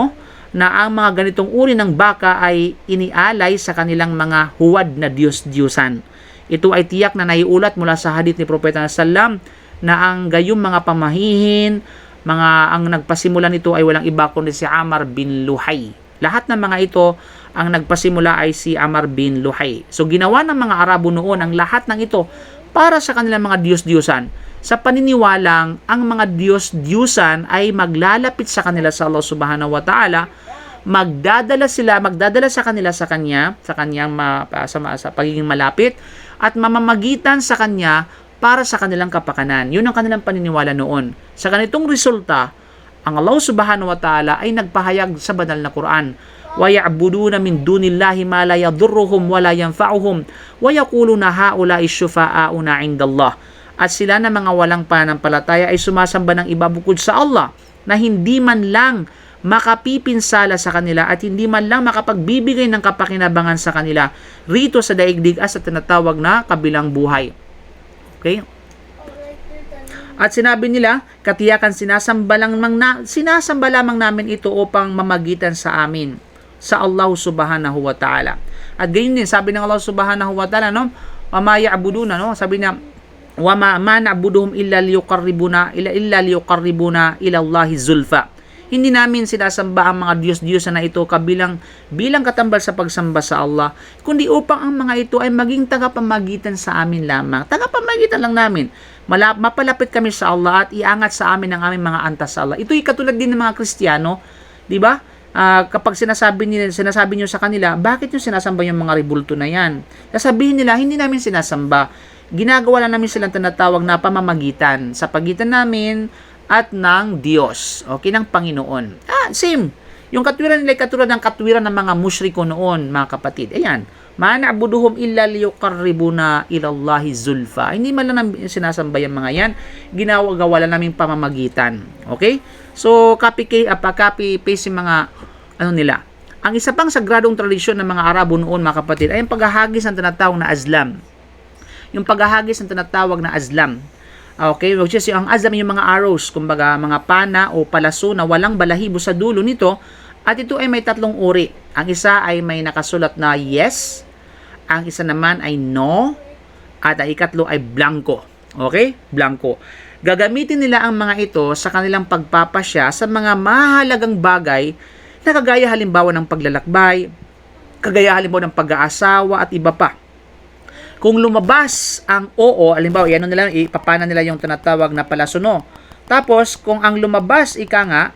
na ang mga ganitong uri ng baka ay inialay sa kanilang mga huwad na Diyos-Diyusan. Ito ay tiyak na naiulat mula sa hadith ni Propeta sallam na ang gayong mga pamahihin, ang nagpasimula nito ay walang iba kundi si Amr bin Luhay. Lahat ng mga ito, ang nagpasimula ay si Amr bin Luhay. So ginawa ng mga Arabo noon ang lahat ng ito para sa kanilang mga Diyos-Diyusan, sa paniniwalang ang mga Diyos-Diyusan ay maglalapit sa kanila sa Allah subhanahu wa ta'ala, magdadala sa kanila sa kanyang sa pagiging malapit, at mamamagitan sa kanya para sa kanilang kapakanan. Yun ang kanilang paniniwala noon. Sa ganitong resulta, ang Allah subhanahu wa ta'ala ay nagpahayag sa banal na Quran, wa ya'buduna min dunillahi ma la yadurruhum wa la yanfa'uhum wa yaquluna haula'i syufa'auna 'indallah. At sila na mga walang pananampalataya ay sumasamba ng iba bukod sa Allah na hindi man lang makapipinsala sa kanila at hindi man lang makapagbibigay ng kapakinabangan sa kanila rito sa daigdig at sa tinatawag na kabilang buhay. Okay? At sinabi nila, katiyakan sinasamba lamang namin ito upang mamagitan sa amin, sa Allah subhanahu wa ta'ala. At gayon din, sabi ng Allah subhanahu wa ta'ala, no? Wama ya'buduna, no? Sabi niya, wama na'buduhum illa liyuqarribuna ila Allahi zulfa. Hindi namin sinasamba ang mga Diyos-Diyosan na ito bilang katambal sa pagsamba sa Allah, kundi upang ang mga ito ay maging tagapamagitan sa amin lamang. Tagapamagitan lang namin. Mapalapit kami sa Allah at iangat sa amin ang aming mga antas sa Allah. Ito'y katulad din ng mga Kristiyano, di ba? Kapag sinasabi niyo sa kanila, bakit niyo sinasamba yung mga rebulto na yan? Sasabihin nila, hindi namin sinasamba. Ginagawa lang namin silang tinatawag na pamamagitan sa pagitan namin at ng Diyos, okay, ng Panginoon. Same. Yung katwiran nila ay katulad ng katwiran ng mga mushriko noon, mga kapatid. Ayan. Ma na'buduhum illa liyuqarribuna ila Allahi zulfa. Hindi man lang sinasamba yung mga yan. Ginagawa lang naming pamamagitan. Okay? So, copy-paste yung mga nila. Ang isa pang sagradong tradisyon ng mga Arabo noon, mga kapatid, ay ang paghahagis ng tinatawag na azlam. Yung paghahagis ng tinatawag na azlam. Okay, which is ang azlam yung mga arrows, kumbaga mga pana o palaso na walang balahibo sa dulo nito, at ito ay may tatlong uri. Ang isa ay may nakasulat na yes, ang isa naman ay no, at ang ikatlo ay blanco. Okay? Blanco. Gagamitin nila ang mga ito sa kanilang pagpapasya sa mga mahalagang bagay na kagaya halimbawa ng paglalakbay, kagaya halimbawa ng pag-aasawa at iba pa. Kung lumabas ang oo, halimbawa, yan nila, ipapana nila yung tinatawag na palaso no. Tapos, kung ang lumabas, ika nga,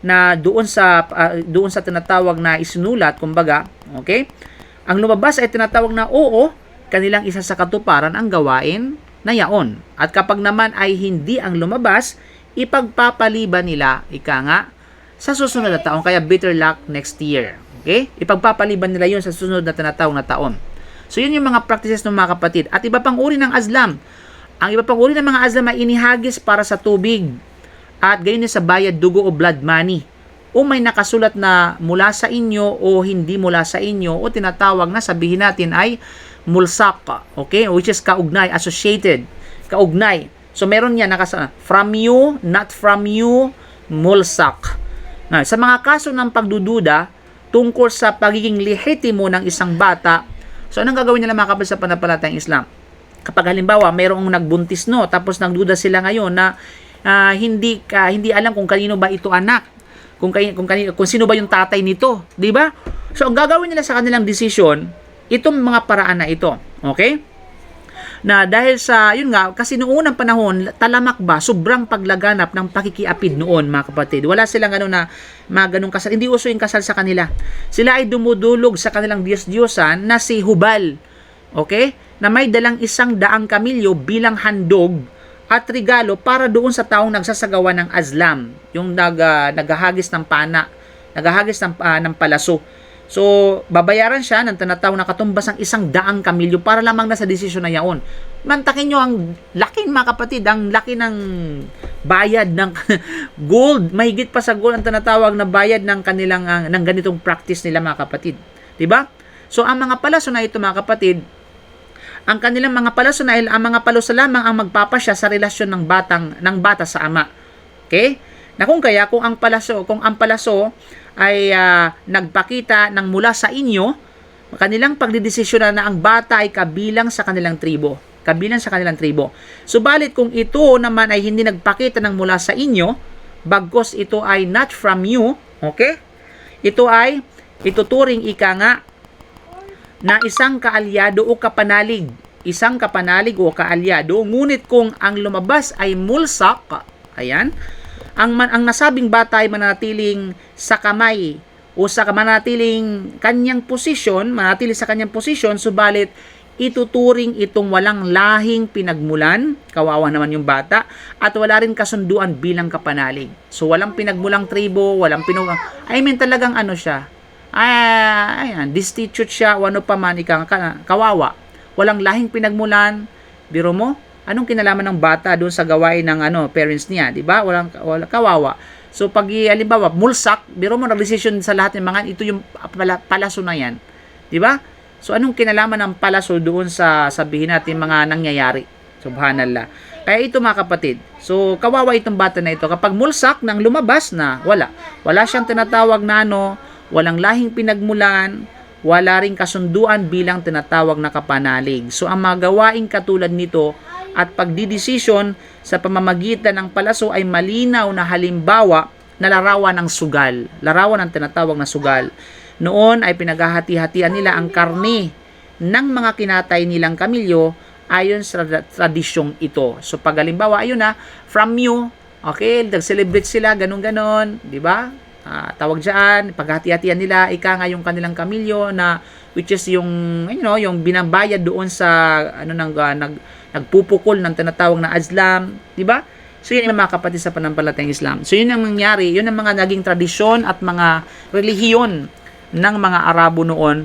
na doon sa tinatawag na isinulat, kumbaga, okay? Ang lumabas ay tinatawag na oo, kanilang isa sa katuparan ang gawain na yaon. At kapag naman ay hindi ang lumabas, ipagpapaliban nila, ika nga, sa susunod na taon, kaya better luck next year. Okay? Ipagpapaliban nila yun sa susunod na tinatawag na taon. So, yun yung mga practices ng mga kapatid. At iba pang uri ng azlam. Ang iba pang uri ng mga azlam ay inihagis para sa tubig. At gayon din sa bayad dugo o blood money. O may nakasulat na mula sa inyo o hindi mula sa inyo o tinatawag na sabihin natin ay mulsak. Okay? Which is kaugnay, associated. Kaugnay. So, meron yan nakasulat. From you, not from you, mulsak. Sa mga kaso ng pagdududa tungkol sa pagiging lehitimo ng isang bata, so, anong gagawin nila mga kapatid sa pananampalatayang Islam? Kapag halimbawa, mayroong nagbuntis no, tapos nagduda sila ngayon na hindi alam kung kanino ba ito anak, kung sino ba yung tatay nito, di ba? So, ang gagawin nila sa kanilang decision, itong mga paraan na ito, okay? Na dahil sa, yun nga, kasi noong unang panahon, talamak ba, sobrang paglaganap ng pakikiapid noon, mga kapatid. Wala silang mga ganong kasal. Hindi uso yung kasal sa kanila. Sila ay dumudulog sa kanilang Diyos-Diyosan na si Hubal. Okay? Na may dalang 100 kamilyo bilang handog at regalo para doon sa taong nagsasagawa ng azlam. Yung naghahagis ng pana, naghahagis ng palaso. So, babayaran siya ng tinatawag na katumbas ng 100 kamilyo para lamang na sa desisyon na yaon. Mantakin nyo ang laki, mga kapatid, ang laki ng bayad ng gold. Mahigit pa sa gold ang tinatawag na bayad ng kanilang ng ganitong practice nila, mga kapatid. Diba? So, ang mga palaso na ito, mga kapatid, ang kanilang mga palaso na ang mga palaso lamang ang magpapasya sa relasyon ng bata sa ama. Okay? Na kung ang palaso ay nagpakita ng mula sa inyo, kanilang pagdidesisyon na ang bata ay kabilang sa kanilang tribo. Subalit kung ito naman ay hindi nagpakita ng mula sa inyo, bagkus ito ay not from you, okay? Ito ay ituturing ika nga na isang kaalyado o kapanalig. Isang kapanalig o kaalyado, ngunit kung ang lumabas ay mulsak, ayan, ang nasabing bata ay manatiling sa kamay o manatiling manatili sa kanyang posisyon, subalit ituturing itong walang lahing pinagmulan, kawawa naman yung bata, at wala rin kasunduan bilang kapanalig. So, walang pinagmulang tribo, talagang siya, destitute siya, o ano pa man, kawawa. Walang lahing pinagmulan, biro mo, anong kinalaman ng bata doon sa gawain ng parents niya, 'di ba? Walang kawawa. So pag halimbawa mulsak, biro mo nag-decision sa lahat ng mga ito yung palaso na yan, 'di ba? So anong kinalaman ng palaso doon sa sabihin natin mga nangyayari? Subhanallah. Kaya ito mga kapatid, so kawawa itong bata na ito. Kapag mulsak nang lumabas na, wala siyang tinatawag na walang lahing pinagmulan, wala ring kasunduan bilang tinatawag na kapanalig. So ang mga gawaing katulad nito at pagdidesisyon sa pamamagitan ng palaso ay malinaw na halimbawa na larawan ng sugal. Larawan ng tinatawag na sugal. Noon ay pinaghahati-hatian nila ang karne ng mga kinatay nilang kamilyo ayon sa tradisyong ito. So pag halimbawa, ayun na, from you, okay, nag-celebrate sila, ganun-ganon, di ba? Tawag dyan, paghati-hatian nila, ika nga yung kanilang kamilyo na, which is yung, yung binabayad doon sa, nagpupukol ng tinatawag na azlam, di ba? So yun yung mga kapatid sa panampalatayang Islam. So yun ang nangyari, yun ang mga naging tradisyon at mga relihiyon ng mga Arabo noon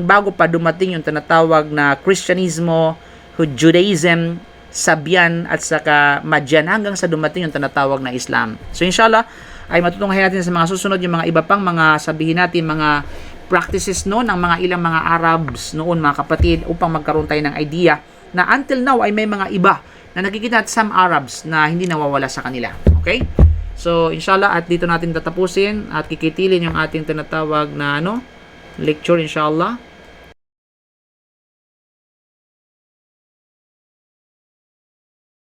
bago pa dumating yung tinatawag na Kristyanismo, Judaism, Sabyan at saka Madyan hanggang sa dumating yung tinatawag na Islam. So inshallah ay matutunghayan natin sa mga susunod yung mga iba pang mga sabihin natin mga practices noon ng mga ilang mga Arabs noon mga kapatid upang magkaroon tayo ng idea na until now ay may mga iba na nakikita at some Arabs na hindi nawawala sa kanila. Okay? So inshallah at dito natin tatapusin at kikitilin yung ating tinatawag na lecture inshallah.